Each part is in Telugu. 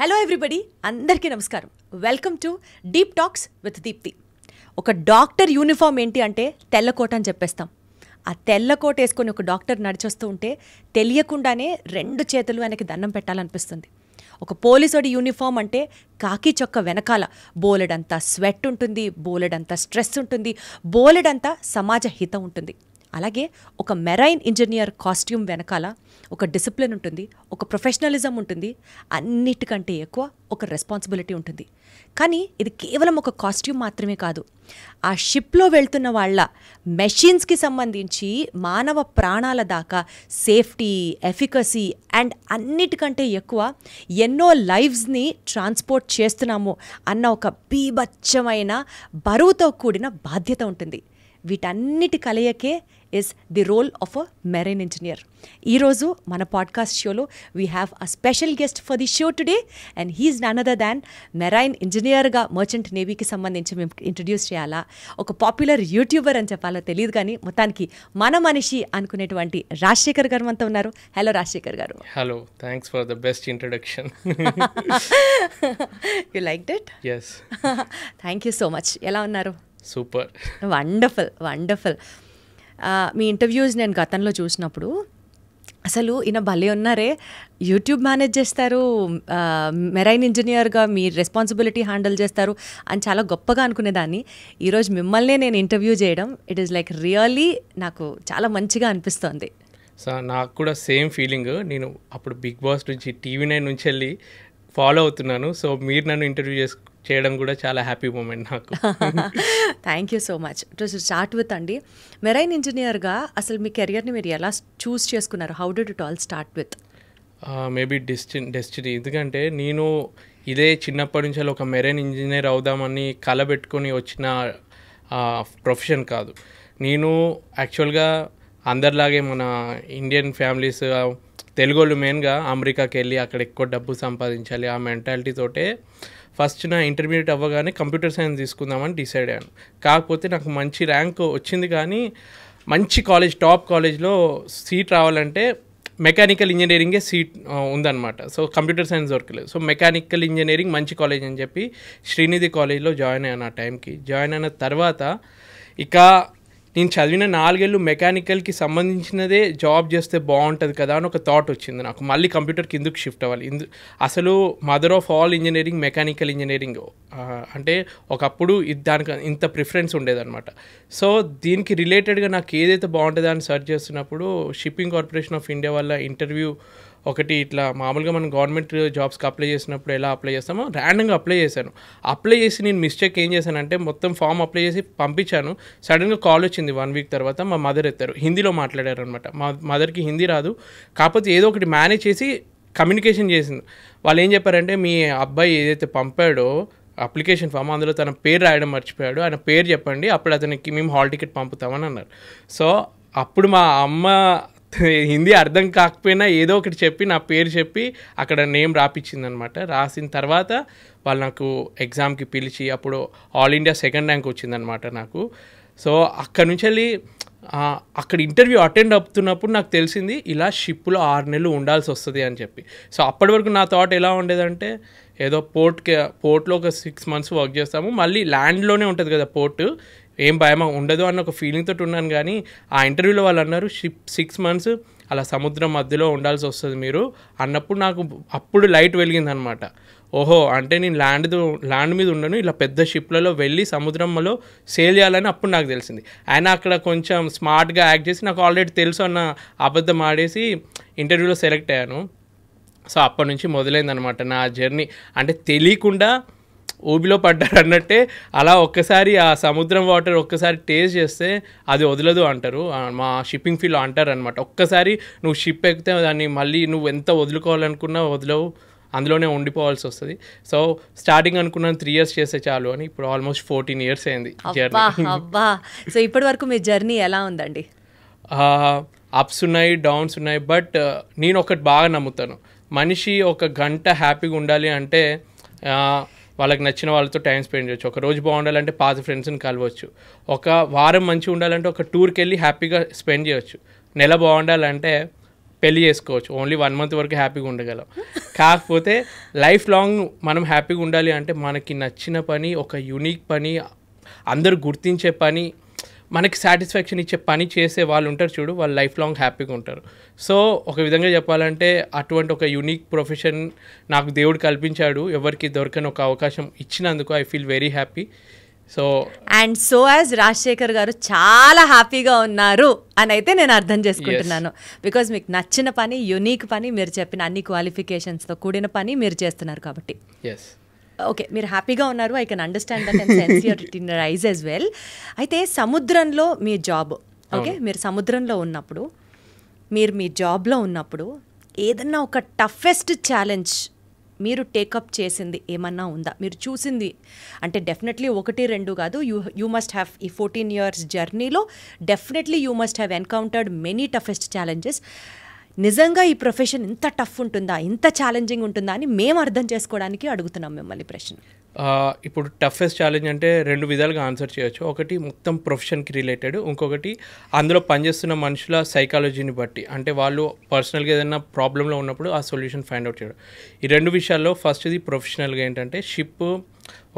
హలో ఎవ్రీబడి, అందరికీ నమస్కారం. Welcome to deep talks with Deepthi. ఒక డాక్టర్ యూనిఫామ్ ఏంటి అంటే తెల్లకోట అని చెప్పేస్తాం. ఆ తెల్లకోట వేసుకొని ఒక డాక్టర్ నడిచొస్తూ ఉంటే తెలియకుండానే రెండు చేతులు ఆయనకి దండం పెట్టాలనిపిస్తుంది. ఒక పోలీసోడి యూనిఫామ్ అంటే కాకి చొక్క వెనకాల బోలెడంతా స్వెట్ ఉంటుంది, బోలెడంతా స్ట్రెస్ ఉంటుంది, బోలెడంతా సమాజ హితం ఉంటుంది. అలాగే ఒక మెరైన్ ఇంజనీర్ కాస్ట్యూమ్ వెనకాల ఒక డిసిప్లిన్ ఉంటుంది, ఒక ప్రొఫెషనలిజం ఉంటుంది, అన్నిటికంటే ఎక్కువ ఒక రెస్పాన్సిబిలిటీ ఉంటుంది. కానీ ఇది కేవలం ఒక కాస్ట్యూమ్ మాత్రమే కాదు. ఆ షిప్లో వెళ్తున్న వాళ్ళ మెషిన్స్కి సంబంధించి మానవ ప్రాణాల దాకా సేఫ్టీ, ఎఫికసీ అండ్ అన్నిటికంటే ఎక్కువ ఎన్నో లైవ్స్ని ట్రాన్స్పోర్ట్ చేస్తున్నాము అన్న ఒక బీభత్సమైన బరువుతో కూడిన బాధ్యత ఉంటుంది. వీటన్నిటి కలయికే is the role of a marine engineer. ఈరోజు మన పాడ్కాస్ట్ షోలో we have a special guest for the show today and he's none other than marine ఇంజనీర్గా మర్చెంట్ నేవీకి సంబంధించి మేము ఇంట్రడ్యూస్ చేయాలా, ఒక పాపులర్ యూట్యూబర్ అని చెప్పాలో తెలియదు, కానీ మొత్తానికి మన మనిషి అనుకునేటువంటి రాజశేఖర్ గారు మనతో ఉన్నారు. Hello Rajasekhar garu. Hello, thanks for the best introduction. You liked it? yes. Thank you so much. ఎలా ఉన్నారు? సూపర్. Wonderful wonderful. మీ ఇంటర్వ్యూస్ నేను గతంలో చూసినప్పుడు అసలు ఈయన భలే ఉన్నారే, యూట్యూబ్ మేనేజ్ చేస్తారు, మెరైన్ ఇంజనీర్గా మీ రెస్పాన్సిబిలిటీ హ్యాండిల్ చేస్తారు అని చాలా గొప్పగా అనుకునేదాన్ని. ఈరోజు మిమ్మల్నే నేను ఇంటర్వ్యూ చేయడం, ఇట్ ఈస్ లైక్ రియల్లీ నాకు చాలా మంచిగా అనిపిస్తోంది. సో నాకు కూడా సేమ్ ఫీలింగ్. నేను అప్పుడు బిగ్ బాస్ నుంచి TV9 నుంచి వెళ్ళి ఫాలో అవుతున్నాను. సో మీరు నన్ను ఇంటర్వ్యూ చేయడం కూడా చాలా హ్యాపీ మూమెంట్ నాకు. Thank you so much. To start with అండి, మెరైన్ ఇంజనీర్గా అసలు మీ కెరియర్ని మీరు ఎలా చూస్ చేసుకున్నారు? How did it all start with? Maybe destiny. ఎందుకంటే నేను ఇదే చిన్నప్పటి నుంచి ఒక మెరైన్ ఇంజనీర్ అవుదామని కల పెట్టుకొని వచ్చిన ప్రొఫెషన్ కాదు. నేను యాక్చువల్గా అందరిలాగే మన ఇండియన్ ఫ్యామిలీస్, తెలుగు వాళ్ళు మెయిన్గా అమెరికాకి వెళ్ళి అక్కడ ఎక్కువ డబ్బు సంపాదించాలి ఆ మెంటాలిటీతోటే ఫస్ట్ నా ఇంటర్మీడియట్ అవ్వగానే కంప్యూటర్ సైన్స్ తీసుకుందామని డిసైడ్ అయ్యాను. కాకపోతే నాకు మంచి ర్యాంక్ వచ్చింది, కానీ మంచి కాలేజ్, టాప్ కాలేజ్లో సీట్ రావాలంటే మెకానికల్ ఇంజనీరింగే సీట్ ఉందన్నమాట. సో కంప్యూటర్ సైన్స్ దొరకలేదు. సో మెకానికల్ ఇంజనీరింగ్ మంచి కాలేజ్ అని చెప్పి శ్రీనిధి కాలేజ్లో జాయిన్ అయ్యాను. ఆ టైంకి జాయిన్ అయిన తర్వాత ఇక నేను చదివిన 4 ఏళ్ళు మెకానికల్కి సంబంధించినదే జాబ్ చేస్తే బాగుంటుంది కదా అని ఒక థాట్ వచ్చింది నాకు. మళ్ళీ కంప్యూటర్కి ఎందుకు షిఫ్ట్ అవ్వాలి? అసలు mother of all engineering mechanical engineering అంటే ఒకప్పుడు దానికి ఇంత ప్రిఫరెన్స్ ఉండేదన్నమాట. సో దీనికి రిలేటెడ్గా నాకు ఏదైతే బాగుంటుందో అని సెర్చ్ చేస్తున్నప్పుడు షిప్పింగ్ కార్పొరేషన్ ఆఫ్ ఇండియా వల్ల ఇంటర్వ్యూ ఒకటి ఇట్లా మామూలుగా మనం గవర్నమెంట్ జాబ్స్కి అప్లై చేసినప్పుడు ఎలా అప్లై చేస్తామో ర్యాండమ్గా అప్లై చేశాను. అప్లై చేసి నేను మిస్టేక్ ఏం చేశానంటే మొత్తం ఫామ్ అప్లై చేసి పంపించాను. సడన్గా కాల్ వచ్చింది 1 వీక్ తర్వాత. మా మదర్ ఎత్తారు, హిందీలో మాట్లాడారు అనమాట. మా మదర్కి హిందీ రాదు, కాకపోతే ఏదో ఒకటి మేనేజ్ చేసి కమ్యూనికేషన్ చేసింది. వాళ్ళు ఏం చెప్పారంటే, మీ అబ్బాయి ఏదైతే పంపాడో అప్లికేషన్ ఫామ్ అందులో తన పేరు రాయడం మర్చిపోయాడు, ఆయన పేరు చెప్పండి, అప్పుడు అతనికి మేము హాల్ టికెట్ పంపుతామని అన్నారు. సో అప్పుడు మా అమ్మ హిందీ అర్థం కాకపోయినా ఏదో ఒకటి చెప్పి నా పేరు చెప్పి అక్కడ నేమ్ రాపిచ్చింది అనమాట. రాసిన తర్వాత వాళ్ళు నాకు ఎగ్జామ్కి పిలిచి అప్పుడు ఆల్ ఇండియా 2nd ర్యాంక్ వచ్చిందనమాట నాకు. సో అక్కడ నుంచి వెళ్ళి అక్కడ ఇంటర్వ్యూ అటెండ్ అవుతున్నప్పుడు నాకు తెలిసింది ఇలా షిప్లో 6 నెలలు ఉండాల్సి వస్తుంది అని చెప్పి. సో అప్పటి వరకు నా థాట్ ఎలా ఉండేదంటే, ఏదో పోర్ట్లో ఒక 6 మంత్స్ వర్క్ చేస్తాము, మళ్ళీ ల్యాండ్లోనే ఉంటుంది కదా పోర్టు, ఏం భయం ఉండదు అన్న ఒక ఫీలింగ్ తోటి ఉన్నాను. కానీ ఆ ఇంటర్వ్యూలో వాళ్ళు అన్నారు 6 మంత్స్ అలా సముద్రం మధ్యలో ఉండాల్సి వస్తుంది మీరు అన్నప్పుడు నాకు అప్పుడు లైట్ వెలిగిందనమాట. ఓహో, అంటే నేను ల్యాండ్ మీద ఉండను, ఇలా పెద్ద షిప్లలో వెళ్ళి సముద్రంలో సేల్ చేయాలని అప్పుడు నాకు తెలిసింది. ఆయన అక్కడ కొంచెం స్మార్ట్గా యాక్ట్ చేసి నాకు ఆల్రెడీ తెలుసు అన్న అబద్ధం ఆడేసి ఇంటర్వ్యూలో సెలెక్ట్ అయ్యాను. సో అప్పటి నుంచి మొదలైందనమాట నా జర్నీ. అంటే తెలియకుండా ఊబిలో పడ్డారు అన్నట్టే అలా ఒక్కసారి ఆ సముద్రం వాటర్ ఒక్కసారి టేస్ట్ చేస్తే అది వదలదు అంటారు, మా షిప్పింగ్ ఫీల్డ్లో అంటారు అనమాట. ఒక్కసారి నువ్వు షిప్ ఎక్కితే దాన్ని మళ్ళీ నువ్వు ఎంత వదులుకోవాలనుకున్నా వదలవు, అందులోనే ఉండిపోవాల్సి వస్తుంది. సో స్టార్టింగ్ అనుకున్నాను 3 years చేస్తే చాలు అని, ఇప్పుడు ఆల్మోస్ట్ 14 years అయింది జర్నీ. సో ఇప్పటి వరకు మీ జర్నీ ఎలా ఉందండి? అప్స్ ఉన్నాయి, డౌన్స్ ఉన్నాయి, బట్ నేను ఒకటి బాగా నమ్ముతాను, మనిషి 1 గంట హ్యాపీగా ఉండాలి అంటే వాళ్ళకి నచ్చిన వాళ్ళతో టైం స్పెండ్ చేయొచ్చు. ఒక రోజు బాగుండాలంటే పాత ఫ్రెండ్స్ని కలవచ్చు. ఒక వారం మంచిగా ఉండాలంటే ఒక టూర్కి వెళ్ళి హ్యాపీగా స్పెండ్ చేయొచ్చు. నెల బాగుండాలంటే పెళ్లి చేసుకోవచ్చు, ఓన్లీ 1 month వరకు హ్యాపీగా ఉండగలం. కాకపోతే లైఫ్ లాంగ్ మనం హ్యాపీగా ఉండాలి అంటే మనకి నచ్చిన పని, ఒక యూనిక్ పని, అందరూ గుర్తించే పని, మనకి సాటిస్ఫాక్షన్ ఇచ్చే పని చేసే వాళ్ళు ఉంటారు చూడు, వాళ్ళు లైఫ్ లాంగ్ హ్యాపీగా ఉంటారు. సో ఒక విధంగా చెప్పాలంటే అటువంటి ఒక యూనిక్ ప్రొఫెషన్ నాకు దేవుడు కల్పించాడు, ఎవరికి దొరకని ఒక అవకాశం ఇచ్చినందుకు I feel very happy. So and so as Rajasekhar గారు చాలా హ్యాపీగా ఉన్నారు అని అయితే నేను అర్థం చేసుకుంటున్నాను. బికాజ్ మీకు నచ్చిన పని, యునీక్ పని, మీరు చెప్పిన అన్ని క్వాలిఫికేషన్స్తో కూడిన పని మీరు చేస్తున్నారు కాబట్టి. ఎస్, ఓకే, మీరు హ్యాపీగా ఉన్నారు. I can understand that and sense your in your eyes as well. అయితే సముద్రంలో మీ జాబ్, ఓకే, మీరు సముద్రంలో ఉన్నప్పుడు, మీరు మీ జాబ్లో ఉన్నప్పుడు ఏదన్నా ఒక టఫెస్ట్ ఛాలెంజ్ మీరు టేకప్ చేసింది ఏమన్నా ఉందా? మీరు చూసింది అంటే డెఫినెట్లీ 1-2 కాదు, యూ మస్ట్ హ్యావ్ ఈ 14 years జర్నీలో definitely you must have encountered many toughest challenges. నిజంగా ఈ ప్రొఫెషన్ ఇంత టఫ్ ఉంటుందా, ఇంత ఛాలెంజింగ్ ఉంటుందా అని మేము అర్థం చేసుకోవడానికి అడుగుతున్నాం మిమ్మల్ని ప్రశ్న. ఇప్పుడు టఫెస్ట్ ఛాలెంజ్ అంటే 2 విధాలుగా ఆన్సర్ చేయొచ్చు. ఒకటి మొత్తం ప్రొఫెషన్కి రిలేటెడ్, ఇంకొకటి అందులో పనిచేస్తున్న మనుషుల సైకాలజీని బట్టి, అంటే వాళ్ళు పర్సనల్గా ఏదైనా ప్రాబ్లంలో ఉన్నప్పుడు ఆ సొల్యూషన్ ఫైండ్ అవుట్ చేయడం. ఈ 2 విషయాల్లో ఫస్ట్ది ప్రొఫెషనల్గా ఏంటంటే షిప్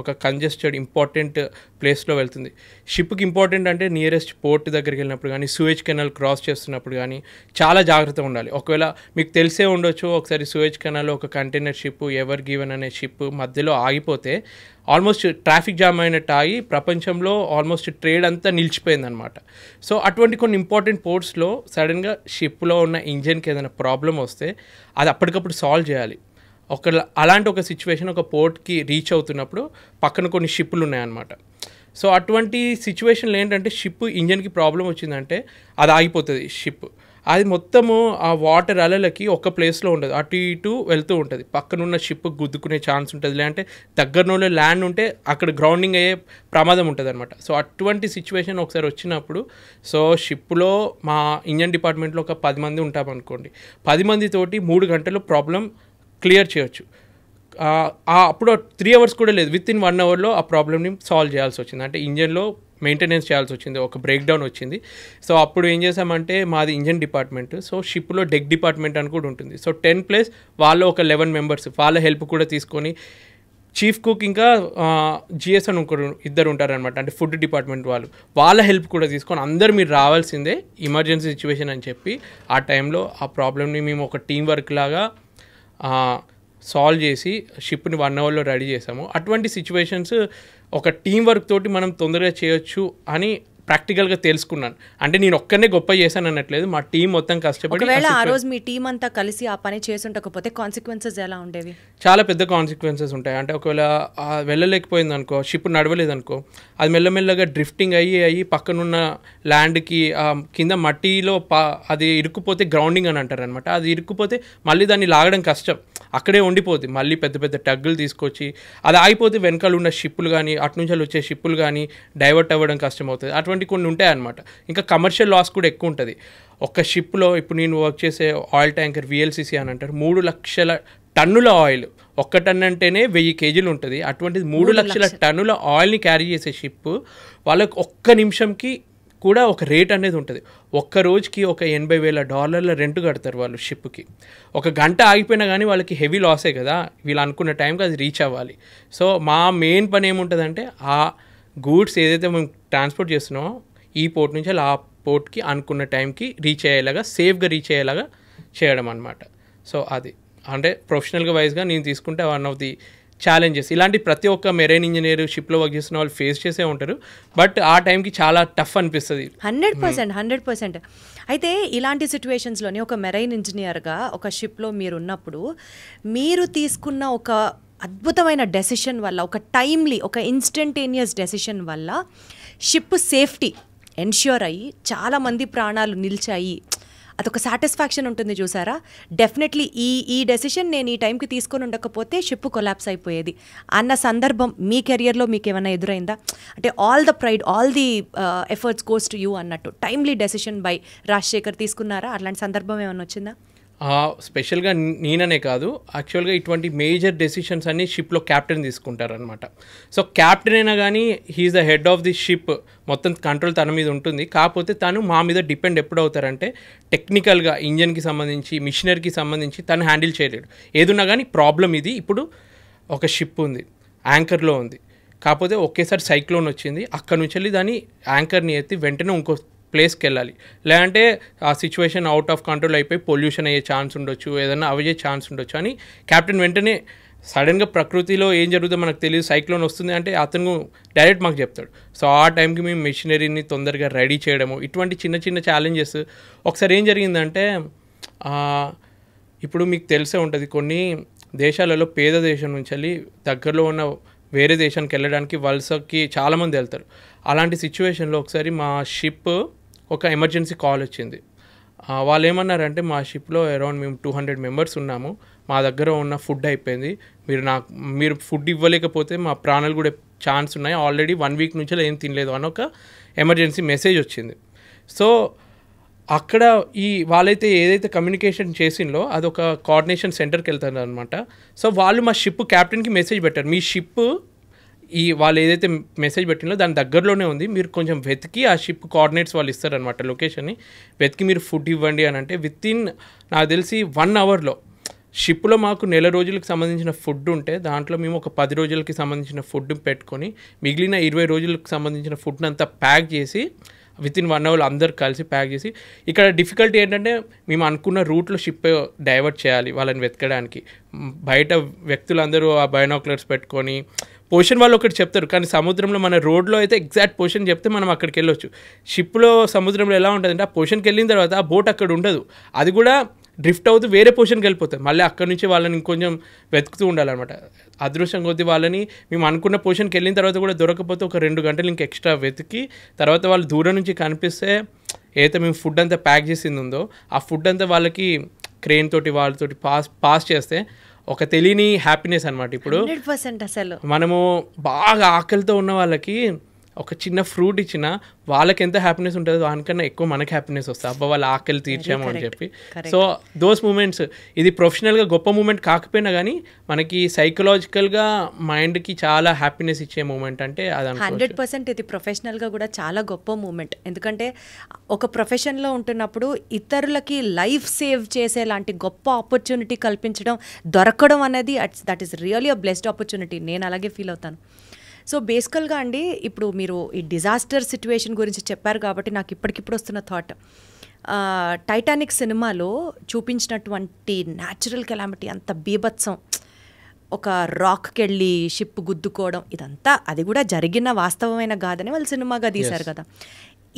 ఒక కంజెస్టెడ్ ఇంపార్టెంట్ ప్లేస్లో వెళ్తుంది. షిప్కి ఇంపార్టెంట్ అంటే నియరెస్ట్ పోర్ట్ దగ్గరికి వెళ్ళినప్పుడు కానీ, సూయేజ్ కెనాల్ క్రాస్ చేస్తున్నప్పుడు కానీ చాలా జాగ్రత్తగా ఉండాలి. ఒకవేళ మీకు తెలిసే ఉండొచ్చు, ఒకసారి సూయేజ్ కెనాల్లో ఒక కంటైనర్ షిప్, ఎవర్ గివెన్ అనే షిప్ మధ్యలో ఆగిపోతే ఆల్మోస్ట్ ట్రాఫిక్ జామ్ అయినట్టు ఆగి ప్రపంచంలో ఆల్మోస్ట్ ట్రేడ్ అంతా నిలిచిపోయిందనమాట. సో అటువంటి కొన్ని ఇంపార్టెంట్ పోర్ట్స్లో సడన్గా షిప్లో ఉన్న ఇంజన్కి ఏదైనా ప్రాబ్లం వస్తే అది అప్పటికప్పుడు సాల్వ్ చేయాలి. అలాంటి ఒక సిచ్యువేషన్ ఒక పోర్ట్కి రీచ్ అవుతున్నప్పుడు పక్కన కొన్ని షిప్పులు ఉన్నాయన్నమాట. సో అటువంటి సిచ్యువేషన్లో ఏంటంటే షిప్ ఇంజన్కి ప్రాబ్లం వచ్చిందంటే అది ఆగిపోతుంది షిప్. అది మొత్తము ఆ వాటర్ అలలకి ఒక ప్లేస్లో ఉండదు, అటు ఇటు వెళ్తూ ఉంటుంది. పక్కనున్న షిప్ గుద్దుకునే ఛాన్స్ ఉంటుంది, లేదంటే దగ్గరలో ల్యాండ్ ఉంటే అక్కడ గ్రౌండింగ్ అయ్యే ప్రమాదం ఉంటుంది అనమాట. సో అటువంటి సిచ్యువేషన్ ఒకసారి వచ్చినప్పుడు, సో షిప్లో మా ఇంజన్ డిపార్ట్మెంట్లో ఒక 10 మంది ఉంటామనుకోండి, 10 మందితోటి 3 గంటలు ప్రాబ్లం క్లియర్ చేయొచ్చు. అప్పుడు 3 hours కూడా లేదు, విత్ ఇన్ 1 hourలో ఆ ప్రాబ్లమ్ని సాల్వ్ చేయాల్సి వచ్చింది. అంటే ఇంజన్లో మెయింటెనెన్స్ చేయాల్సి వచ్చింది, ఒక బ్రేక్ డౌన్ వచ్చింది. సో అప్పుడు ఏం చేసామంటే మాది ఇంజన్ డిపార్ట్మెంట్, సో షిప్లో డెక్ డిపార్ట్మెంట్ అని కూడా ఉంటుంది. సో 10+ వాళ్ళు ఒక 11 members వాళ్ళ హెల్ప్ కూడా తీసుకొని, చీఫ్ కుక్ ఇంకా జిఎస్ అని ఇంకొకరు 2 ఉంటారనమాట, అంటే ఫుడ్ డిపార్ట్మెంట్ వాళ్ళు, వాళ్ళ హెల్ప్ కూడా తీసుకొని అందరు మీరు రావాల్సిందే, ఎమర్జెన్సీ సిచ్యువేషన్ అని చెప్పి ఆ టైంలో ఆ ప్రాబ్లమ్ని మేము ఒక టీం వర్క్ లాగా సాల్వ్ చేసి షిప్ని 1 hourలో రెడీ చేసాము. అటువంటి సిచ్యువేషన్స్ ఒక టీం వర్క్ తోటి మనం తొందరగా చేయొచ్చు అని ప్రాక్టికల్గా తెలుసుకున్నాను. అంటే నేను ఒక్కనే గొప్ప చేశాను అన్నట్లేదు, మా టీం మొత్తం కష్టపడి. ఒకవేళ ఆ రోజు మీ టీం అంతా కలిసి ఆ పని చేసి ఉండకపోతే కాన్సిక్వెన్సెస్ ఎలా ఉండేవి? చాలా పెద్ద కాన్సిక్వెన్సెస్ ఉంటాయి. అంటే ఒకవేళ వెళ్ళలేకపోయింది అనుకో, షిప్ నడవలేదు అనుకో, అది మెల్లమెల్లగా డ్రిఫ్టింగ్ అయ్యి పక్కనున్న ల్యాండ్కి కింద మట్టిలో అది ఇరుక్కుపోతే గ్రౌండింగ్ అని అంటారు అనమాట. అది ఇరుక్కుపోతే మళ్ళీ దాన్ని లాగడం కష్టం, అక్కడే ఉండిపోద్ది. మళ్ళీ పెద్ద పెద్ద టగ్గులు తీసుకొచ్చి అది ఆగిపోతే వెనకాల ఉన్న షిప్పులు కానీ, అటు నుంచి వచ్చే షిప్పులు కానీ డైవర్ట్ అవ్వడం కష్టం అవుతుంది. అటువంటి కొన్ని ఉంటాయన్నమాట. ఇంకా కమర్షియల్ లాస్ కూడా ఎక్కువ ఉంటుంది. ఒక షిప్లో ఇప్పుడు నేను వర్క్ చేసే ఆయిల్ ట్యాంకర్ VLCC అని అంటారు, 3 లక్షల టన్నుల ఆయిల్, 1 టన్ అంటేనే 1000 kgs ఉంటుంది. అటువంటిది 3 లక్షల టన్నుల ఆయిల్ని క్యారీ చేసే షిప్ వాళ్ళకి ఒక్క నిమిషంకి కూడా ఒక రేట్ అనేది ఉంటుంది. ఒక్క రోజుకి ఒక $80,000 రెంట్ కడతారు వాళ్ళు షిప్కి. 1 గంట ఆగిపోయినా కానీ వాళ్ళకి హెవీ లాసే కదా, వీళ్ళు అనుకున్న టైంకి అది రీచ్ అవ్వాలి. సో మా మెయిన్ పని ఏముంటుందంటే ఆ గూడ్స్ ఏదైతే మేము ట్రాన్స్పోర్ట్ చేస్తున్నామో ఈ పోర్ట్ నుంచి ఆ పోర్ట్కి అనుకున్న టైంకి రీచ్ అయ్యేలాగా, సేఫ్గా రీచ్ అయ్యేలాగా చేయడం అనమాట. సో అది అంటే ప్రొఫెషనల్గా వైజ్గా నేను తీసుకుంటే వన్ ఆఫ్ ది ఛాలెంజెస్. ఇలాంటి ప్రతి ఒక్క మెరైన్ ఇంజనీర్, షిప్లో వర్క్ చేస్తున్న వాళ్ళు ఫేస్ చేసే ఉంటారు. బట్ ఆ టైంకి చాలా టఫ్ అనిపిస్తుంది. 100%. అయితే ఇలాంటి సిచ్యువేషన్స్లోని ఒక మెరైన్ ఇంజనీర్గా ఒక షిప్లో మీరు ఉన్నప్పుడు మీరు తీసుకున్న ఒక అద్భుతమైన డెసిషన్ వల్ల, ఒక టైమ్లీ, ఒక ఇన్స్టంటేనియస్ డెసిషన్ వల్ల షిప్ సేఫ్టీ ఎన్ష్యూర్ అయ్యి చాలామంది ప్రాణాలు నిలిచాయి, అదొక సాటిస్ఫాక్షన్ ఉంటుంది చూసారా. డెఫినెట్లీ ఈ డెసిషన్ నేను ఈ టైంకి తీసుకొని ఉండకపోతే షిప్ కొలాప్స్ అయిపోయేది అన్న సందర్భం మీ కెరియర్లో మీకు ఏమైనా ఎదురైందా? అంటే all the pride, all the efforts goes to you అన్నట్టు టైమ్లీ డెసిషన్ బై రాజశేఖర్ తీసుకున్నారా? అట్లాంటి సందర్భం ఏమైనా వచ్చిందా? స్పెషల్గా నేననే కాదు, యాక్చువల్గా ఇటువంటి మేజర్ డెసిషన్స్ అన్ని షిప్లో క్యాప్టెన్ తీసుకుంటారనమాట. సో క్యాప్టెన్ అయినా కానీ he's the head of the ship, మొత్తం కంట్రోల్ తన మీద ఉంటుంది. కాకపోతే తను మా మీద డిపెండ్ ఎప్పుడు అవుతారంటే టెక్నికల్గా ఇంజన్కి సంబంధించి మిషనరీకి సంబంధించి తను హ్యాండిల్ చేయలేడు. ఏదున్నా కానీ ప్రాబ్లం ఇది, ఇప్పుడు ఒక షిప్ ఉంది, యాంకర్లో ఉంది, కాకపోతే ఒకేసారి సైక్లోన్ వచ్చింది, అక్కడ నుంచి వెళ్ళి దాన్ని యాంకర్ని ఎత్తి వెంటనే ఇంకో ప్లేస్కి వెళ్ళాలి. లేదంటే ఆ సిచ్యువేషన్ అవుట్ ఆఫ్ కంట్రోల్ అయిపోయి పొల్యూషన్ అయ్యే ఛాన్స్ ఉండొచ్చు, ఏదైనా అయ్యే ఛాన్స్ ఉండొచ్చు అని క్యాప్టెన్ వెంటనే సడన్గా ప్రకృతిలో ఏం జరుగుతుందో మనకు తెలియదు, సైక్లోన్ వస్తుంది అంటే అతను డైరెక్ట్ మాకు చెప్తాడు. సో ఆ టైంకి మేము మెషినరీని తొందరగా రెడీ చేయడము, ఇటువంటి చిన్న చిన్న ఛాలెంజెస్. ఒకసారి ఏం జరిగిందంటే ఇప్పుడు మీకు తెలిసే ఉంటుంది, కొన్ని దేశాలలో పేద దేశం నుంచి వెళ్ళి దగ్గరలో ఉన్న వేరే దేశానికి వెళ్ళడానికి వలసకి చాలామంది వెళ్తారు. అలాంటి సిచ్యువేషన్లో ఒకసారి మా షిప్ ఒక ఎమర్జెన్సీ కాల్ వచ్చింది. వాళ్ళు ఏమన్నారంటే మా షిప్లో అరౌండ్ మేము 200 మెంబర్స్ ఉన్నాము, మా దగ్గర ఉన్న ఫుడ్ అయిపోయింది, మీరు ఫుడ్ ఇవ్వలేకపోతే మా ప్రాణాలు కూడా ఛాన్స్ ఉన్నాయి, ఆల్రెడీ 1 వీక్ నుంచి ఏం తినలేదు అని ఒక ఎమర్జెన్సీ మెసేజ్ వచ్చింది. సో అక్కడ వాళ్ళైతే ఏదైతే కమ్యూనికేషన్ చేసిందో అదొక కోఆర్డినేషన్ సెంటర్కి వెళ్తారు అనమాట. సో వాళ్ళు మా షిప్ క్యాప్టెన్కి మెసేజ్ పెట్టారు, మీ షిప్ వాళ్ళు ఏదైతే మెసేజ్ పెట్టినో దాని దగ్గరలోనే ఉంది, మీరు కొంచెం వెతికి ఆ షిప్ కోఆర్డినేట్స్ వాళ్ళు ఇస్తారనమాట, లొకేషన్ని వెతికి మీరు ఫుడ్ ఇవ్వండి అని. అంటే వితిన్ నాకు తెలిసి 1 అవర్లో షిప్లో మాకు 1 నెల రోజులకు సంబంధించిన ఫుడ్ ఉంటే దాంట్లో మేము ఒక 10 రోజులకి సంబంధించిన ఫుడ్ పెట్టుకొని మిగిలిన 20 రోజులకు సంబంధించిన ఫుడ్ని అంతా ప్యాక్ చేసి వితిన్ 1 అవర్ అందరు కలిసి ప్యాక్ చేసి. ఇక్కడ డిఫికల్టీ ఏంటంటే మేము అనుకున్న రూట్లో షిప్ డైవర్ట్ చేయాలి వాళ్ళని వెతకడానికి. బయట వ్యక్తులందరూ ఆ బైనాక్యులర్స్ పెట్టుకొని పొజిషన్ వాళ్ళు ఒకటి చెప్తారు, కానీ సముద్రంలో మన రోడ్లో అయితే ఎగ్జాక్ట్ పొజిషన్ చెప్తే మనం అక్కడికి వెళ్ళొచ్చు. షిప్లో సముద్రంలో ఎలా ఉంటుందంటే ఆ పొజిషన్కి వెళ్ళిన తర్వాత ఆ బోట్ అక్కడ ఉండదు, అది కూడా డ్రిఫ్ట్ అవుతూ వేరే పొజిషన్కి వెళ్ళిపోతుంది. మళ్ళీ అక్కడ నుంచి వాళ్ళని ఇంకొంచెం వెతుకుతూ ఉండాలన్నమాట. అదృష్టం కొద్దీ వాళ్ళని మేము అనుకున్న పొజిషన్కి వెళ్ళిన తర్వాత కూడా దొరకకపోతే ఒక 2 గంటలు ఇంక ఎక్స్ట్రా వెతికి తర్వాత వాళ్ళు దూరం నుంచి కనిపిస్తే ఏదైతే మేము ఫుడ్ అంతా ప్యాక్ చేసింది ఉందో ఆ ఫుడ్ అంతా వాళ్ళకి క్రెయిన్ తోటి వాళ్ళతోటి పాస్ చేస్తే ఒక తెలియని హ్యాపీనెస్ అనమాట. ఇప్పుడు 100% అసలు మనము బాగా ఆకలితో ఉన్న వాళ్ళకి ఒక చిన్న ఫ్రూట్ ఇచ్చినా వాళ్ళకి ఎంత హ్యాపీనెస్ ఉంటుందో దానికన్నా ఎక్కువ మనకి హ్యాపీనెస్ వస్తుంది, అబ్బా వాళ్ళ ఆకలి తీర్చాము అని చెప్పి. సో దోస్ మూమెంట్స్, ఇది ప్రొఫెషనల్గా గొప్ప మూమెంట్ కాకపోయినా కానీ మనకి సైకలాజికల్గా మైండ్కి చాలా హ్యాపీనెస్ ఇచ్చే మూమెంట్ అంటే అది 100% ఇది ప్రొఫెషనల్గా కూడా చాలా గొప్ప మూమెంట్. ఎందుకంటే ఒక ప్రొఫెషన్లో ఉంటున్నప్పుడు ఇతరులకి లైఫ్ సేవ్ చేసేలాంటి గొప్ప ఆపర్చునిటీ కల్పించడం దొరకడం అనేది that is really a blessed opportunity. నేను అలాగే ఫీల్ అవుతాను. సో బేసికల్గా అండి, ఇప్పుడు మీరు ఈ డిజాస్టర్ సిచ్యువేషన్ గురించి చెప్పారు కాబట్టి నాకు ఇప్పటికిప్పుడు వస్తున్న థాట్, టైటానిక్ సినిమాలో చూపించినటువంటి న్యాచురల్ కెలామిటీ అంత బీభత్సం, ఒక రాక్కి వెళ్ళి షిప్ గుద్దుకోవడం, ఇదంతా అది కూడా జరిగిన వాస్తవమైన కాదని వాళ్ళు సినిమాగా తీశారు కదా.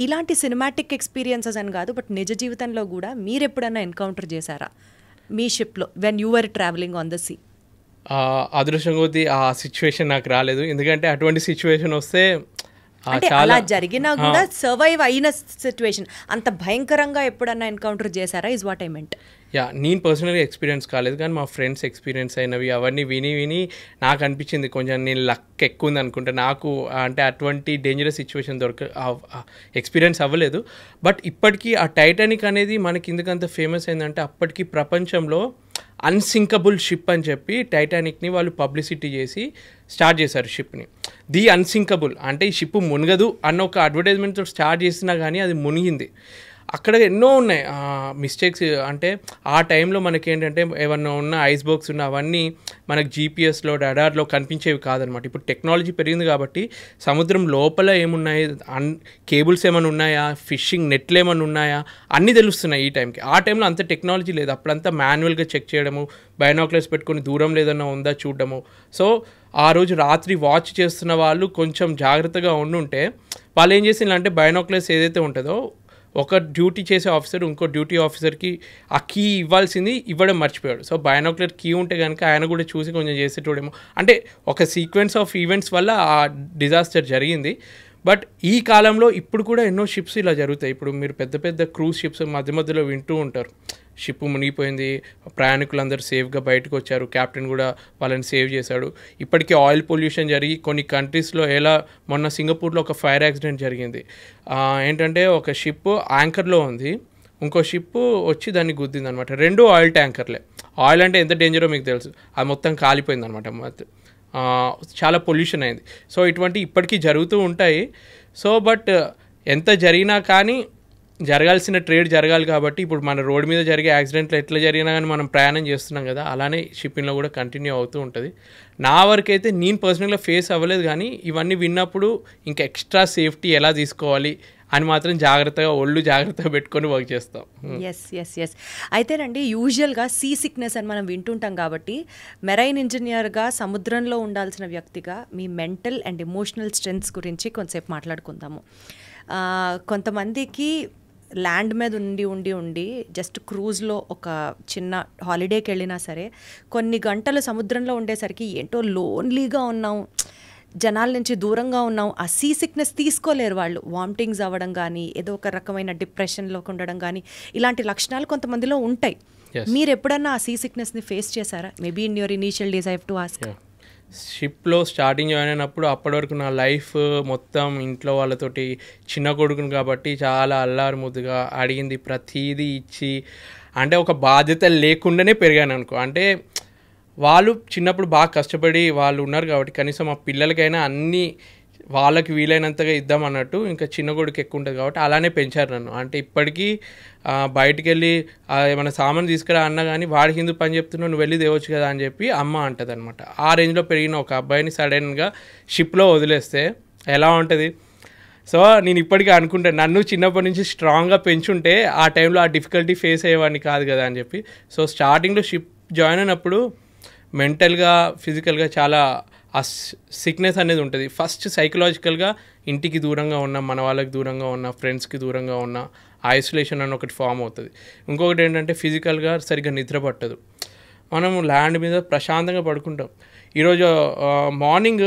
ఇలాంటి సినిమాటిక్ ఎక్స్పీరియన్సెస్ అని కాదు, బట్ నిజ జీవితంలో కూడా మీరు ఎప్పుడైనా ఎన్కౌంటర్ చేశారా మీ షిప్లో when you are travelling on the sea? అదృష్టం కొద్దీ ఆ సిచ్యువేషన్ నాకు రాలేదు, ఎందుకంటే అటువంటి సిచ్యువేషన్ వస్తే అంటే అలా జరిగినా కూడా సర్వైవ్ అయిన సిచ్యువేషన్ అంత భయంకరంగా ఎప్పుడన్నా ఎన్కౌంటర్ చేశారా ఇస్ వాట్ ఐ మెంట్. నేను పర్సనల్గా ఎక్స్పీరియన్స్ కాలేదు, కానీ మా ఫ్రెండ్స్ ఎక్స్పీరియన్స్ అయినవి అవన్నీ విని నాకు అనిపించింది కొంచెం నేను లక్ ఎక్కువ ఉంది అనుకుంటా. నాకు అంటే అటువంటి డేంజరస్ సిచ్యువేషన్ ఎక్స్పీరియన్స్ అవ్వలేదు. బట్ ఇప్పటికీ ఆ టైటానిక్ అనేది మనకి ఎందుకంత ఫేమస్ అయిందంటే అప్పటికి ప్రపంచంలో అన్సింకబుల్ షిప్ అని చెప్పి టైటానిక్ని వాళ్ళు పబ్లిసిటీ చేసి స్టార్ట్ చేశారు షిప్ని. ది అన్సింకబుల్ అంటే ఈ షిప్ మునగదు అన్న ఒక అడ్వర్టైజ్మెంట్తో స్టార్ట్ చేసినా కానీ అది మునిగింది. అక్కడ ఎన్నో ఉన్నాయి మిస్టేక్స్. అంటే ఆ టైంలో మనకి ఏంటంటే ఏమన్నా ఉన్న ఐస్బర్గ్స్ ఉన్న అవన్నీ మనకు జీపీఎస్లో రడార్లో కనిపించేవి కాదనమాట. ఇప్పుడు టెక్నాలజీ పెరిగింది కాబట్టి సముద్రం లోపల ఏమున్నాయి, కేబుల్స్ ఏమైనా ఉన్నాయా, ఫిషింగ్ నెట్లు ఏమైనా ఉన్నాయా అన్నీ తెలుస్తున్నాయి ఈ టైంకి. ఆ టైంలో అంత టెక్నాలజీ లేదు, అప్పుడంతా మాన్యువల్గా చెక్ చేయడము, బైనాక్యులర్స్ పెట్టుకొని దూరం లేదన్నా ఉందా చూడడము. సో ఆ రోజు రాత్రి వాచ్ చేస్తున్న వాళ్ళు కొంచెం జాగ్రత్తగా ఉండుంటే వాళ్ళు ఏం చేసిందంటే బైనాక్యులర్స్ ఏదైతే ఉంటుందో ఒక డ్యూటీ చేసే ఆఫీసర్ ఇంకో డ్యూటీ ఆఫీసర్కి ఆ కీ ఇవ్వాల్సింది ఇవ్వడం మర్చిపోయాడు. సో బైనాక్యులర్ కీ ఉంటే కనుక ఆయన కూడా చూసి కొంచెం చేసేటోడేమో. అంటే ఒక సీక్వెన్స్ ఆఫ్ ఈవెంట్స్ వల్ల ఆ డిజాస్టర్ జరిగింది. బట్ ఈ కాలంలో ఇప్పుడు కూడా ఎన్నో షిప్స్ ఇలా జరుగుతాయి. ఇప్పుడు మీరు పెద్ద పెద్ద క్రూజ్ షిప్స్ మధ్య మధ్యలో వింటూ ఉంటారు, షిప్ మునిగిపోయింది, ప్రయాణికులందరూ సేఫ్గా బయటకు వచ్చారు, కెప్టెన్ కూడా వాళ్ళని సేవ్ చేశాడు. ఇప్పటికీ ఆయిల్ పొల్యూషన్ జరిగి కొన్ని కంట్రీస్లో ఎలా మొన్న సింగపూర్లో ఒక ఫైర్ యాక్సిడెంట్ జరిగింది. ఏంటంటే ఒక షిప్ యాంకర్లో ఉంది, ఇంకో షిప్ వచ్చి దాన్ని గుద్దింది అనమాట. 2 ఆయిల్ ట్యాంకర్లే. ఆయిల్ అంటే ఎంత డేంజరో మీకు తెలుసు. అది మొత్తం కాలిపోయింది అనమాట. చాలా పొల్యూషన్ అయింది. సో ఇటువంటి ఇప్పటికీ జరుగుతూ ఉంటాయి. సో బట్ ఎంత జరిగినా కానీ జరగాల్సిన ట్రేడ్ జరగాలి కాబట్టి ఇప్పుడు మన రోడ్ మీద జరిగే యాక్సిడెంట్లు ఎట్లా జరిగినా కానీ మనం ప్రయాణం చేస్తున్నాం కదా, అలానే షిప్పింగ్లో కూడా కంటిన్యూ అవుతూ ఉంటుంది. నా వరకు అయితే నేను పర్సనల్గా ఫేస్ అవ్వలేదు, కానీ ఇవన్నీ విన్నప్పుడు ఇంకా ఎక్స్ట్రా సేఫ్టీ ఎలా తీసుకోవాలి అని మాత్రం జాగ్రత్తగా పెట్టుకొని వర్క్ చేస్తాం. ఎస్ అయితేనండి, యూజువల్గా సీ సిక్నెస్ అని మనం వింటుంటాం కాబట్టి మెరైన్ ఇంజనీర్గా సముద్రంలో ఉండాల్సిన వ్యక్తిగా మీ మెంటల్ అండ్ ఎమోషనల్ స్ట్రెంగ్స్ గురించి కొంతసేపు మాట్లాడుకుందాము. కొంతమందికి ల్యాండ్ మీద ఉండి జస్ట్ క్రూజ్లో ఒక చిన్న హాలిడేకి వెళ్ళినా సరే కొన్ని గంటలు సముద్రంలో ఉండేసరికి ఏంటో లోన్లీగా ఉన్నాం, జనాల నుంచి దూరంగా ఉన్నాం, ఆ సీ సిక్నెస్ తీసుకోలేరు వాళ్ళు. వామిటింగ్స్ అవ్వడం కానీ, ఏదో ఒక రకమైన డిప్రెషన్లోకి ఉండడం కానీ, ఇలాంటి లక్షణాలు కొంతమందిలో ఉంటాయి. మీరు ఎప్పుడన్నా ఆ సీ సిక్నెస్ని ఫేస్ చేశారా? Maybe in your initial days I have to ask. షిప్లో స్టార్టింగ్ జాయిన్ అయినప్పుడు అప్పటి వరకు నా లైఫ్ మొత్తం ఇంట్లో వాళ్ళతోటి, చిన్న కొడుకుని కాబట్టి చాలా అల్లారు ముద్దుగా అడిగింది ప్రతీదీ ఇచ్చి, అంటే ఒక బాధ్యత లేకుండానే పెరిగాను అనుకో. అంటే వాళ్ళు చిన్నప్పుడు బాగా కష్టపడి వాళ్ళు ఉన్నారు కాబట్టి కనీసం మా పిల్లలకైనా అన్నీ వాళ్ళకి వీలైనంతగా ఇద్దామన్నట్టు. ఇంకా చిన్న కొడుకు ఎక్కువ ఉంటుంది కాబట్టి అలానే పెంచారు నన్ను. అంటే ఇప్పటికీ బయటికి వెళ్ళి ఏమైనా సామాన్ తీసుకురా అన్నా కానీ వాడికి ఎందుకు పని చెప్తున్నావు, నువ్వు వెళ్ళి తేవచ్చు కదా అని చెప్పి అమ్మ అంటుంది అనమాట. ఆ రేంజ్లో పెరిగిన ఒక అబ్బాయిని సడన్గా షిప్లో వదిలేస్తే ఎలా ఉంటుంది? సో నేను ఇప్పటికీ అనుకుంటాను, నన్ను చిన్నప్పటి నుంచి స్ట్రాంగ్గా పెంచుంటే ఆ టైంలో ఆ డిఫికల్టీ ఫేస్ అయ్యేవాడిని కాదు కదా అని చెప్పి. సో స్టార్టింగ్లో షిప్ జాయిన్ అయినప్పుడు మెంటల్గా, ఫిజికల్గా చాలా ఆ సిక్నెస్ అనేది ఉంటుంది. ఫస్ట్ సైకలాజికల్గా ఇంటికి దూరంగా ఉన్న, మన వాళ్ళకి దూరంగా ఉన్న, ఫ్రెండ్స్కి దూరంగా ఉన్న ఐసోలేషన్ అని ఒకటి ఫామ్ అవుతుంది. ఇంకొకటి ఏంటంటే ఫిజికల్గా సరిగ్గా నిద్ర పట్టదు. మనం ల్యాండ్ మీద ప్రశాంతంగా పడుకుంటాం. ఈరోజు మార్నింగ్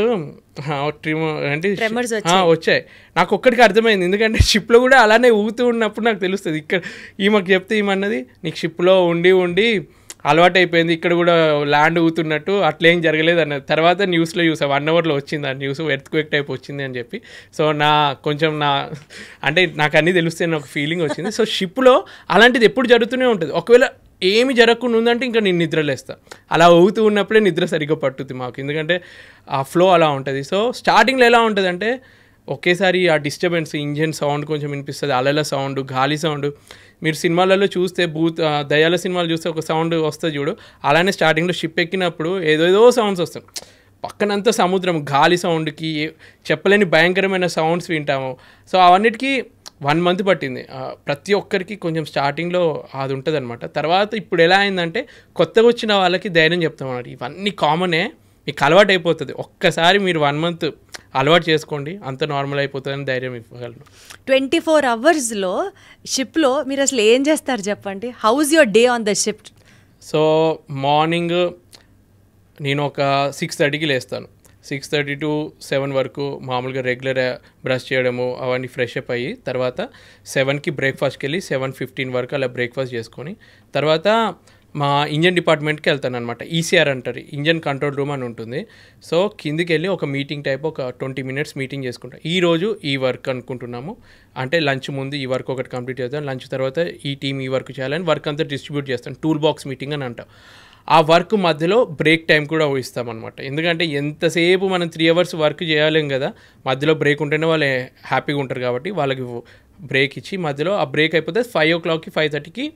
వచ్చాయి, నాకు ఒక్కడికి అర్థమైంది. ఎందుకంటే షిప్లో కూడా అలానే ఊగుతూ ఉన్నప్పుడు నాకు తెలుస్తుంది. ఇక్కడ ఈమెకు చెప్తే ఏమన్నది, నీకు షిప్లో ఉండి అలవాటు అయిపోయింది, ఇక్కడ కూడా ల్యాండ్ ఊతున్నట్టు, అట్లేం జరగలేదు అన్నది. తర్వాత న్యూస్లో చూసా, 1 అవర్లో వచ్చింది ఆ న్యూస్, ఎర్త్క్వేక్ టైప్ వచ్చింది అని చెప్పి. సో అంటే నాకు అన్నీ తెలుస్తాయని ఒక ఫీలింగ్ వచ్చింది. సో షిప్లో అలాంటిది ఎప్పుడు జరుగుతూనే ఉంటుంది. ఒకవేళ ఏమి జరగకుండా ఉందంటే ఇంకా నేను నిద్రలేస్తా. అలా ఊగుతూ ఉన్నప్పుడే నిద్ర సరిగ్గా పట్టుద్ది మాకు, ఎందుకంటే ఆ ఫ్లో అలా ఉంటుంది. సో స్టార్టింగ్లో ఎలా ఉంటుంది అంటే ఒకేసారి ఆ డిస్టర్బెన్స్, ఇంజిన్ సౌండ్ కొంచెం వినిపిస్తుంది, అలల సౌండ్, గాలి సౌండ్. మీరు సినిమాలలో చూస్తే దయాల సినిమాలు చూస్తే ఒక సౌండ్ వస్తుంది చూడు, అలానే స్టార్టింగ్లో షిప్ ఎక్కినప్పుడు ఏదో సౌండ్స్ వస్తాయి. పక్కనంతా సముద్రం, గాలి సౌండ్కి చెప్పలేని భయంకరమైన సౌండ్స్ వింటాము. సో అవన్నిటికీ 1 మంత్ పట్టింది. ప్రతి ఒక్కరికి కొంచెం స్టార్టింగ్లో అది ఉంటుంది అనమాట. తర్వాత ఇప్పుడు ఎలా అయిందంటే కొత్తగా వచ్చిన వాళ్ళకి ధైర్యం చెప్తాం అన్నమాట. ఇవన్నీ కామనే, మీకు అలవాటు అయిపోతుంది. ఒక్కసారి మీరు 1 మంత్ అలవాటు చేసుకోండి, అంత నార్మల్ అయిపోతుందని ధైర్యం ఇవ్వగలను. 24 అవర్స్లో షిప్లో మీరు అసలు ఏం చేస్తారు చెప్పండి? House your day on the ship? So morning నేను ఒక 6:30కి లేస్తాను. 6:30 to 7 వరకు మామూలుగా రెగ్యులర్ బ్రష్ చేయడము అవన్నీ ఫ్రెష్ అప్ అయ్యి, తర్వాత 7కి బ్రేక్ఫాస్ట్కి వెళ్ళి 7:15 వరకు అలా బ్రేక్ఫాస్ట్ చేసుకొని తర్వాత మా ఇంజన్ డిపార్ట్మెంట్కి వెళ్తాను అనమాట. ఈసీఆర్ అంటారు, ఇంజన్ కంట్రోల్ రూమ్ అని ఉంటుంది. సో కిందికి వెళ్ళి ఒక మీటింగ్ టైప్ ఒక 20 minutes మీటింగ్ చేసుకుంటాం. ఈరోజు ఈ వర్క్ అనుకుంటున్నాము అంటే లంచ్ ముందు ఈ వర్క్ ఒకటి కంప్లీట్ చేస్తాం, లంచ్ తర్వాత ఈ టీం ఈ వర్క్ చేయాలని వర్క్ అంతా డిస్ట్రిబ్యూట్ చేస్తాం. టూల్ బాక్స్ మీటింగ్ అని అంటాం. ఆ వర్క్ మధ్యలో బ్రేక్ టైం కూడా ఇస్తామన్నమాట. ఎందుకంటే ఎంతసేపు మనం 3 hours వర్క్ చేయలేం కదా, మధ్యలో బ్రేక్ ఉంటేనే వాళ్ళు హ్యాపీగా ఉంటారు కాబట్టి వాళ్ళకి బ్రేక్ ఇచ్చి మధ్యలో ఆ బ్రేక్ అయిపోతుంది. 5 o'clockకి 5:30కి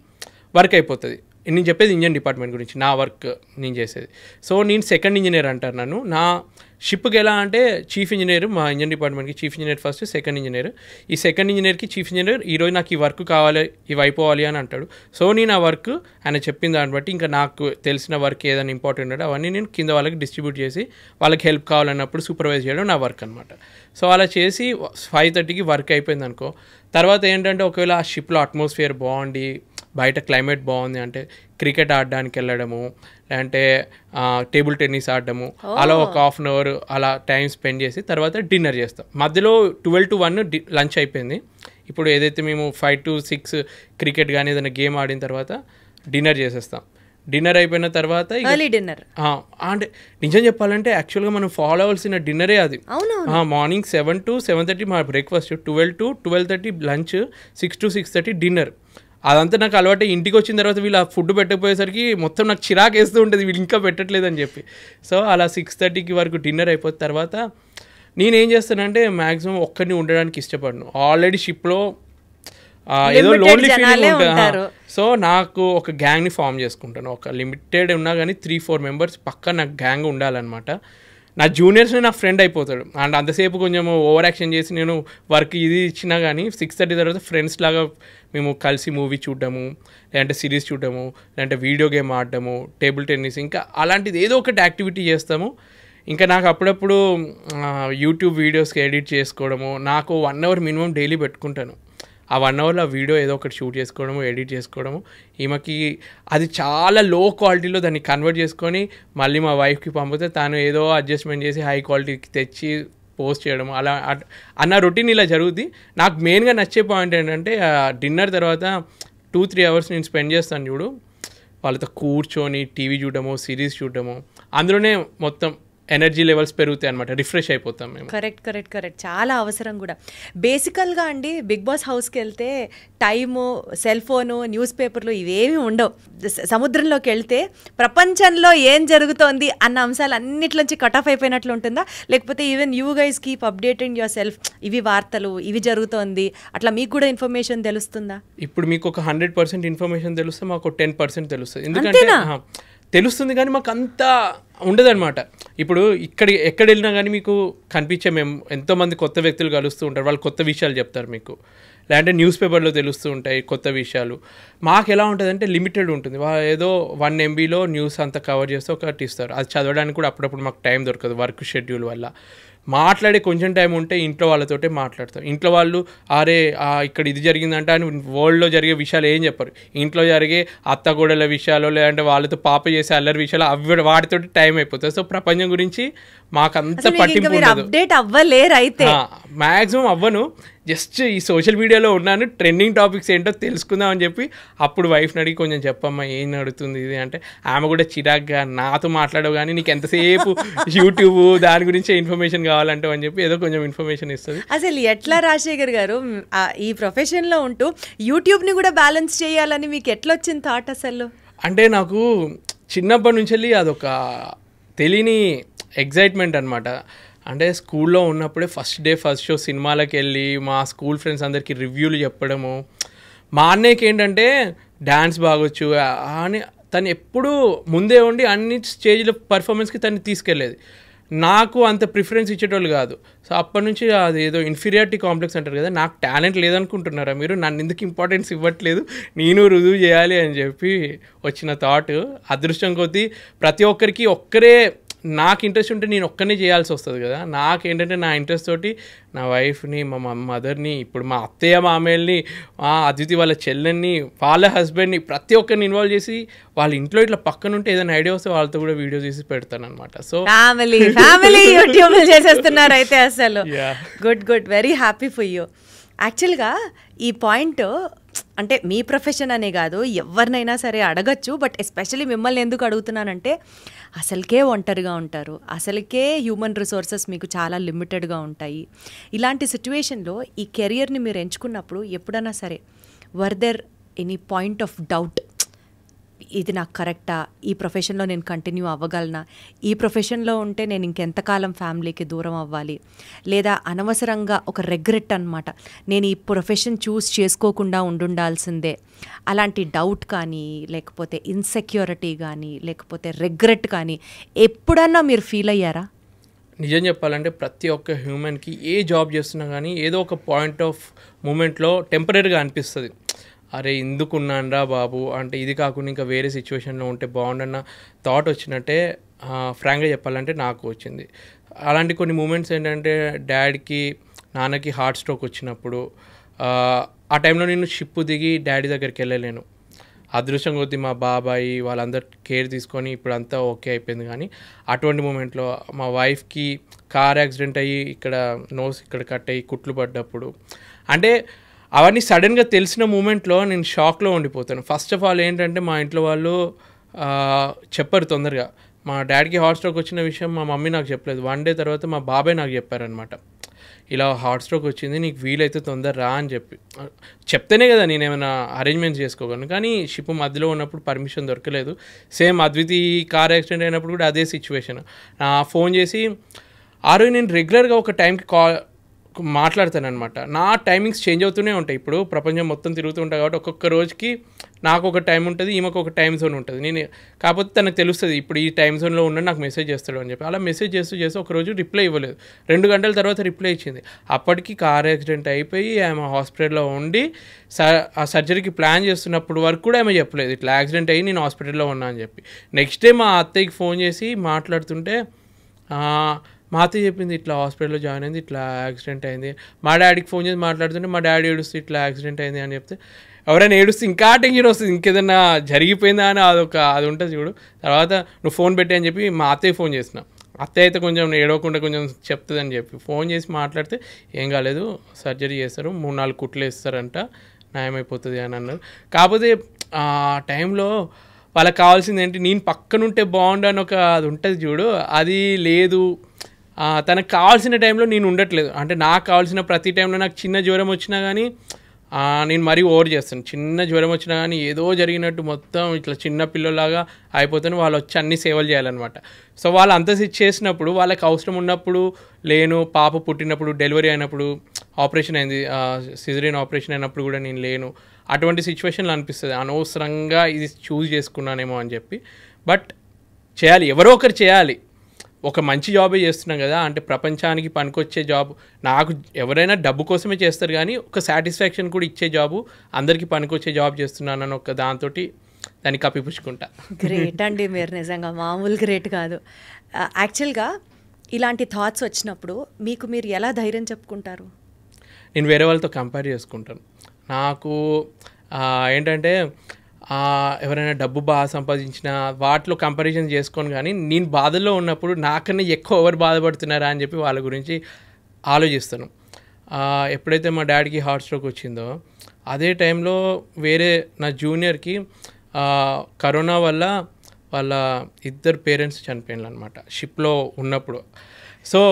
వర్క్ అయిపోతుంది. నేను చెప్పేది ఇంజన్ డిపార్ట్మెంట్ గురించి, నా వర్క్ నేను చేసేది. సో నేను సెకండ్ ఇంజనీర్ అంటారు నన్ను. నా షిప్కి ఎలా అంటే చీఫ్ ఇంజనీర్, మా ఇంజన్ డిపార్ట్మెంట్కి chief engineer first, second engineer. ఈ సెకండ్ ఇంజనీర్కి చీఫ్ ఇంజనీర్ ఈరోజు నాకు ఈ వర్క్ కావాలి, ఇవి అయిపోవాలి అని అంటాడు. సో నేను ఆ వర్క్ ఆయన చెప్పిన దాన్ని బట్టి ఇంకా నాకు తెలిసిన వర్క్ ఏదైనా ఇంపార్టెంట్ ఉంటే అవన్నీ నేను కింద వాళ్ళకి డిస్ట్రిబ్యూట్ చేసి వాళ్ళకి హెల్ప్ కావాలన్నప్పుడు సూపర్వైజ్ చేయడం నా వర్క్ అనమాట. సో అలా చేసి 5:30కి వర్క్ అయిపోయింది అనుకో. తర్వాత ఏంటంటే ఒకవేళ ఆ షిప్లో అట్మాస్ఫియర్ బాగుండి బయట క్లైమేట్ బాగుంది అంటే క్రికెట్ ఆడడానికి వెళ్ళడము, లేదంటే టేబుల్ టెన్నిస్ ఆడడము, అలా ఒక 1/2 hour అలా టైం స్పెండ్ చేసి తర్వాత డిన్నర్ చేస్తాం. మధ్యలో 12 to 1 లంచ్ అయిపోయింది. ఇప్పుడు ఏదైతే మేము 5 to 6 క్రికెట్ కానీ ఏదైనా గేమ్ ఆడిన తర్వాత డిన్నర్ చేసేస్తాం. డిన్నర్ అయిపోయిన తర్వాత డిన్నర్ అంటే నిజం చెప్పాలంటే యాక్చువల్గా మనం ఫాలో అవ్వాల్సిన డిన్నరే అది. మార్నింగ్ 7 to 7:30 మా breakfast, 12 to 12:30 lunch, 6 to 6:30 dinner. అదంతా నాకు అలవాటు. ఇంటికి వచ్చిన తర్వాత వీళ్ళు ఆ ఫుడ్ పెట్టకపోయేసరికి మొత్తం నాకు చిరాకు వేస్తూ ఉంటుంది, వీళ్ళు ఇంకా పెట్టట్లేదని చెప్పి. సో అలా 6:30కి వరకు డిన్నర్ అయిపోయిన తర్వాత నేనేం చేస్తానంటే మ్యాక్సిమం ఒక్కడిని ఉండడానికి ఇష్టపడను. ఆల్రెడీ షిప్లో ఏదో లోన్లీ ఫీలింగ్ ఉంటుంది. సో నాకు ఒక గ్యాంగ్ని ఫామ్ చేసుకుంటాను. ఒక లిమిటెడ్ ఉన్నా కానీ 3-4 మెంబర్స్ పక్కా నాకు గ్యాంగ్ ఉండాలన్నమాట. నా జూనియర్స్ని నా ఫ్రెండ్ అయిపోతాడు. అండ్ అంతసేపు కొంచెం ఓవర్ యాక్షన్ చేసి నేను వర్క్ ఇది ఇచ్చినా కానీ 6:30 తర్వాత ఫ్రెండ్స్ లాగా మేము కలిసి మూవీ చూడడము, లేదంటే సిరీస్ చూడడము, లేదంటే వీడియో గేమ్ ఆడడము, టేబుల్ టెన్నిస్, ఇంకా అలాంటిది ఏదో ఒకటి యాక్టివిటీ చేస్తాము. ఇంకా నాకు అప్పుడప్పుడు యూట్యూబ్ వీడియోస్కి ఎడిట్ చేసుకోవడము, నాకు 1 అవర్ మినిమం డైలీ పెట్టుకుంటాను. ఆ 1 అవర్లో ఆ వీడియో ఏదో ఒకటి షూట్ చేసుకోవడము, ఎడిట్ చేసుకోవడము. ఈమెకి అది చాలా లో క్వాలిటీలో దాన్ని కన్వర్ట్ చేసుకొని మళ్ళీ మా వైఫ్కి పంపితే తను ఏదో అడ్జస్ట్మెంట్ చేసి హై క్వాలిటీకి తెచ్చి పోస్ట్ చేయడం, అలా అన్న రొటీన్ ఇలా జరుగుద్ది. నాకు మెయిన్గా నచ్చే పాయింట్ ఏంటంటే డిన్నర్ తర్వాత 2-3 అవర్స్ నేను స్పెండ్ చేస్తాను చూడు, వాళ్ళతో కూర్చొని టీవీ చూడడము, సిరీస్ చూడడము, అందులోనే మొత్తం ఎనర్జీ లెవెల్స్ పెరుగుతాయి అనమాట, రిఫ్రెష్ అయిపోతాం మేము. కరెక్ట్ చాలా అవసరం కూడా. బేసికల్గా అండి బిగ్ బాస్ హౌస్కి వెళ్తే టైము, సెల్ ఫోను, న్యూస్ పేపర్లు ఇవేమీ ఉండవు. సముద్రంలోకి వెళ్తే ప్రపంచంలో ఏం జరుగుతోంది అన్న అంశాలు అన్నిట్లోంచి కట్ ఆఫ్ అయిపోయినట్లు ఉంటుందా, లేకపోతే even you guys keep updating your self, ఇవి వార్తలు, ఇవి జరుగుతోంది, అట్లా మీకు కూడా ఇన్ఫర్మేషన్ తెలుస్తుందా? ఇప్పుడు మీకు ఒక 100% ఇన్ఫర్మేషన్ తెలుస్తే మాకు 10% తెలుస్తుంది. ఎందుకంటే తెలుస్తుంది కానీ మాకు అంతా ఉండదన్నమాట. ఇప్పుడు ఎక్కడ వెళ్ళినా కానీ మీకు కనిపించే మేము ఎంతోమంది కొత్త వ్యక్తులు కలుస్తూ ఉంటారు, వాళ్ళు కొత్త విషయాలు చెప్తారు మీకు, లేదంటే న్యూస్ పేపర్లో తెలుస్తూ ఉంటాయి కొత్త విషయాలు. మాకు ఎలా ఉంటుందంటే లిమిటెడ్ ఉంటుంది. ఏదో 1 MBలో న్యూస్ అంతా కవర్ చేస్తే ఒకటి ఇస్తారు, అది చదవడానికి కూడా అప్పుడప్పుడు మాకు టైం దొరకదు వర్క్ షెడ్యూల్ వల్ల. మాట్లాడే కొంచెం టైం ఉంటే ఇంట్లో వాళ్ళతోటే మాట్లాడతాం. ఇంట్లో వాళ్ళు అరే ఇక్కడ ఇది జరిగిందంటే అని వరల్డ్లో జరిగే విషయాలు ఏం చెప్పరు. ఇంట్లో జరిగే అత్తగూడల విషయాలు, లేదంటే వాళ్ళతో పాప చేసే అల్లరి విషయాలు అవి వాటితోటి టైం అయిపోతుంది. సో ప్రపంచం గురించి మాకంత పట్టింపు అప్డేట్ అవ్వలేరు. అయితే మ్యాక్సిమం అవ్వను, జస్ట్ ఈ సోషల్ మీడియాలో ఉన్నాను, ట్రెండింగ్ టాపిక్స్ ఏంటో తెలుసుకుందాం అని చెప్పి అప్పుడు వైఫ్ని అడిగి కొంచెం చెప్పమ్మా ఏం నడుతుంది ఇది అంటే, ఆమె కూడా చిరాగ్గా నాతో మాట్లాడవు కానీ నీకు ఎంతసేపు యూట్యూబ్ దాని గురించే ఇన్ఫర్మేషన్ కావాలంటావు అని చెప్పి ఏదో కొంచెం ఇన్ఫర్మేషన్ ఇస్తుంది. అసలు ఎట్లా రాజశేఖర్ గారు ఈ ప్రొఫెషన్లో ఉంటూ యూట్యూబ్ని కూడా బ్యాలెన్స్ చేయాలని మీకు ఎట్లా వచ్చింది థాట్? అసలు అంటే నాకు చిన్నప్పటి నుంచి వెళ్ళి అదొక తెలియని ఎగ్జైట్మెంట్ అనమాట. అంటే స్కూల్లో ఉన్నప్పుడే ఫస్ట్ షో సినిమాలకు వెళ్ళి మా స్కూల్ ఫ్రెండ్స్ అందరికీ రివ్యూలు చెప్పడము. మా అన్నయ్యకి ఏంటంటే డ్యాన్స్ బాగొచ్చు అని తను ఎప్పుడూ ముందే ఉండి అన్ని స్టేజ్లో పర్ఫార్మెన్స్కి తను తీసుకెళ్ళేది. నాకు అంత ప్రిఫరెన్స్ ఇచ్చేటోళ్ళు కాదు. సో అప్పటి నుంచి అది ఏదో ఇన్ఫీరియారిటీ కాంప్లెక్స్ అంటారు కదా, నాకు టాలెంట్ లేదనుకుంటున్నారా మీరు, నన్ను ఎందుకు ఇంపార్టెన్స్ ఇవ్వట్లేదు, నేను రుజువు చేయాలి అని చెప్పి వచ్చిన థాట్. అదృష్టం కొద్దీ ప్రతి ఒక్కరికి ఒక్కరే నాకు ఇంట్రెస్ట్ ఉంటే నేను ఒక్కనే చేయాల్సి వస్తుంది కదా. నాకేంటంటే నా ఇంట్రెస్ట్ తోటి నా వైఫ్ని, మా మదర్ని, ఇప్పుడు మా అత్తయ్య మామయ్యల్ని, అదితి వాళ్ళ చెల్లెన్ని, వాళ్ళ హస్బెండ్ని, ప్రతి ఒక్కరిని ఇన్వాల్వ్ చేసి వాళ్ళ ఇంట్లో ఇట్లా పక్కన ఉంటే ఏదైనా ఐడియా వస్తే వాళ్ళతో కూడా వీడియో చేసి పెడతాను అనమాట. సో ఫ్యామిలీ యూట్యూబ్ చేసేస్తున్నారు అయితే. అసలు good, very happy for you. యాక్చువల్గా ఈ పాయింట్ అంటే మీ ప్రొఫెషన్ అనే కాదు, ఎవరినైనా సరే అడగచ్చు. బట్ ఎస్పెషలీ మిమ్మల్ని ఎందుకు అడుగుతున్నానంటే అసలుకే ఒంటరిగా ఉంటారు, అసలుకే హ్యూమన్ రిసోర్సెస్ మీకు చాలా లిమిటెడ్గా ఉంటాయి. ఇలాంటి సిచ్యువేషన్లో ఈ కెరియర్ని మీరు ఎంచుకున్నప్పుడు ఎప్పుడైనా సరే were there any point of doubt, ఇది నాకు కరెక్టా, ఈ ప్రొఫెషన్లో నేను కంటిన్యూ అవ్వగలనా, ఈ ప్రొఫెషన్లో ఉంటే నేను ఇంకెంతకాలం ఫ్యామిలీకి దూరం అవ్వాలి, లేదా అనవసరంగా ఒక రెగ్రెట్ అనమాట, నేను ఈ ప్రొఫెషన్ చూస్ చేసుకోకుండా ఉండాల్సిందే, అలాంటి డౌట్ కానీ, లేకపోతే ఇన్సెక్యూరిటీ కానీ, లేకపోతే రెగ్రెట్ కానీ ఎప్పుడన్నా మీరు ఫీల్ అయ్యారా? నిజం చెప్పాలంటే ప్రతి ఒక్క హ్యూమన్కి ఏ జాబ్ చేస్తున్నా కానీ ఏదో ఒక పాయింట్ ఆఫ్ మూమెంట్లో టెంపరీగా అనిపిస్తుంది, అరే ఎందుకున్నానరా బాబు, అంటే ఇది కాకుండా ఇంకా వేరే సిచ్యువేషన్లో ఉంటే బాగుండన్న థాట్ వచ్చినట్టే ఫ్రాంక్గా చెప్పాలంటే నాకు వచ్చింది. అలాంటి కొన్ని మూమెంట్స్ ఏంటంటే డాడీకి నాన్నకి హార్ట్ స్ట్రోక్ వచ్చినప్పుడు ఆ టైంలో నేను షిప్ దిగి డాడీ దగ్గరికి వెళ్ళలేను. అదృష్టం కొద్దీ మా బాబాయి వాళ్ళందరూ కేర్ తీసుకొని ఇప్పుడు అంతా ఓకే అయిపోయింది. కానీ అటువంటి మూమెంట్లో మా వైఫ్కి కార్ యాక్సిడెంట్ అయ్యి ఇక్కడ నోస్ ఇక్కడ కట్ అయ్యి కుట్లు పడ్డప్పుడు, అంటే అవన్నీ సడన్గా తెలిసిన మూమెంట్లో నేను షాక్లో ఉండిపోతాను. ఫస్ట్ ఆఫ్ ఆల్ ఏంటంటే మా ఇంట్లో వాళ్ళు చెప్పారు తొందరగా. మా డాడీకి హార్ట్ స్ట్రోక్ వచ్చిన విషయం మా మమ్మీ నాకు చెప్పలేదు. 1 డే తర్వాత మా బాబాయ్ నాకు చెప్పారనమాట. ఇలా హార్ట్ స్ట్రోక్ వచ్చింది, నీకు వీలైతే తొందర రా అని చెప్తేనే కదా నేను ఏమైనా అరేంజ్మెంట్స్ చేసుకోగలను. కానీ షిప్ మధ్యలో ఉన్నప్పుడు పర్మిషన్ దొరకలేదు. సేమ్ అద్వితి కార్ యాక్సిడెంట్ అయినప్పుడు కూడా అదే సిచ్యువేషన్. ఫోన్ చేసి ఆ రోజు నేను రెగ్యులర్గా ఒక టైంకి మాట్లాడతాను అనమాట. నా టైమింగ్స్ చేంజ్ అవుతూనే ఉంటాయి. ఇప్పుడు ప్రపంచం మొత్తం తిరుగుతూ ఉంటాయి కాబట్టి ఒక్కొక్క రోజుకి నాకు ఒక టైం ఉంటుంది, ఈమెకు ఒక టైం జోన్ ఉంటుంది. నేను కాకపోతే తనకు తెలుస్తుంది ఇప్పుడు ఈ టైం జోన్లో ఉన్న నాకు మెసేజ్ చేస్తాడు అని చెప్పి. అలా మెసేజ్ చేస్తూ ఒకరోజు రిప్లై ఇవ్వలేదు. 2 గంటల తర్వాత రిప్లై ఇచ్చింది. అప్పటికి కార్ యాక్సిడెంట్ అయిపోయి ఆమె హాస్పిటల్లో ఉండి ఆ సర్జరీకి ప్లాన్ చేస్తున్నప్పుడు వరకు కూడా ఆమె చెప్పలేదు ఇట్లా యాక్సిడెంట్ అయ్యి నేను హాస్పిటల్లో ఉన్నా అని చెప్పి. నెక్స్ట్ డే మా అత్తయ్యకి ఫోన్ చేసి మాట్లాడుతుంటే మా అత్తయ్య చెప్పింది ఇట్లా హాస్పిటల్లో జాయిన్ అయింది, ఇట్లా యాక్సిడెంట్ అయింది. మా డాడీకి ఫోన్ చేసి మాట్లాడుతుంటే మా డాడీ ఏడుస్తూ ఇట్లా యాక్సిడెంట్ అయింది అని చెప్తే ఎవరైనా ఏడుస్తే ఇంకా టెన్షన్ వస్తుంది, ఇంకేదన్నా జరిగిపోయిందా అని అది ఉంటుంది చూడు. తర్వాత నువ్వు ఫోన్ పెట్టి అని చెప్పి మా అత్తయ్య ఫోన్ చేసిన. అత్తయ్య అయితే కొంచెం ఏడవకుండా కొంచెం చెప్తుందని చెప్పి ఫోన్ చేసి మాట్లాడితే ఏం కాలేదు, సర్జరీ చేస్తారు, 3-4 కుట్లు వేస్తారంట, నయమైపోతుంది అని అన్నారు. కాకపోతే ఆ టైంలో వాళ్ళకి కావాల్సింది ఏంటి, నేను పక్కనుంటే బాగుండు అని అది ఉంటుంది చూడు, అది లేదు. తనకు కావాల్సిన టైంలో నేను ఉండట్లేదు. అంటే నాకు కావాల్సిన ప్రతి టైంలో నాకు చిన్న జ్వరం వచ్చినా కానీ నేను మరీ ఓవర్ చేస్తాను. చిన్న జ్వరం వచ్చినా కానీ ఏదో జరిగినట్టు మొత్తం ఇట్లా చిన్న పిల్లలాగా అయిపోతాను. వాళ్ళు వచ్చి అన్ని సేవలు చేయాలన్నమాట. సో వాళ్ళు అంత చేసినప్పుడు వాళ్ళకి అవసరం ఉన్నప్పుడు లేను, పాప పుట్టినప్పుడు, డెలివరీ అయినప్పుడు, ఆపరేషన్ అయింది, సిజరీన్ ఆపరేషన్ అయినప్పుడు కూడా నేను లేను. అటువంటి సిచ్యువేషన్లో అనిపిస్తుంది అనవసరంగా ఇది చూస్ చేసుకున్నానేమో అని చెప్పి. బట్ చేయాలి, ఎవరో ఒకరు చేయాలి. ఒక మంచి జాబే చేస్తున్నాం కదా, అంటే ప్రపంచానికి పనికొచ్చే జాబ్. నాకు ఎవరైనా డబ్బు కోసమే చేస్తారు కానీ ఒక సాటిస్ఫాక్షన్ కూడా ఇచ్చే జాబు, అందరికీ పనికొచ్చే జాబ్ చేస్తున్నానని ఒక దాంతో దాన్ని కప్పిపుచ్చుకుంటా. గ్రేట్ అండి, మీరు నిజంగా మామూలు గ్రేట్ కాదు. యాక్చువల్గా ఇలాంటి థాట్స్ వచ్చినప్పుడు మీకు మీరు ఎలా ధైర్యం చెప్పుకుంటారు? నేను వేరే వాళ్ళతో కంపేర్ చేసుకుంటాను. నాకు ఏంటంటే ఎవరైనా డబ్బు బాగా సంపాదించిన వాటిలో కంపారిజన్ చేసుకొని, కానీ నేను బాధల్లో ఉన్నప్పుడు నాకన్నా ఎక్కువ ఎవరు బాధపడుతున్నారా అని చెప్పి వాళ్ళ గురించి ఆలోచిస్తాను. ఎప్పుడైతే మా డాడీకి హార్ట్ స్ట్రోక్ వచ్చిందో అదే టైంలో వేరే నా జూనియర్కి కరోనా వల్ల వాళ్ళ 2 పేరెంట్స్ చనిపోయినారు అనమాట షిప్లో ఉన్నప్పుడు. సో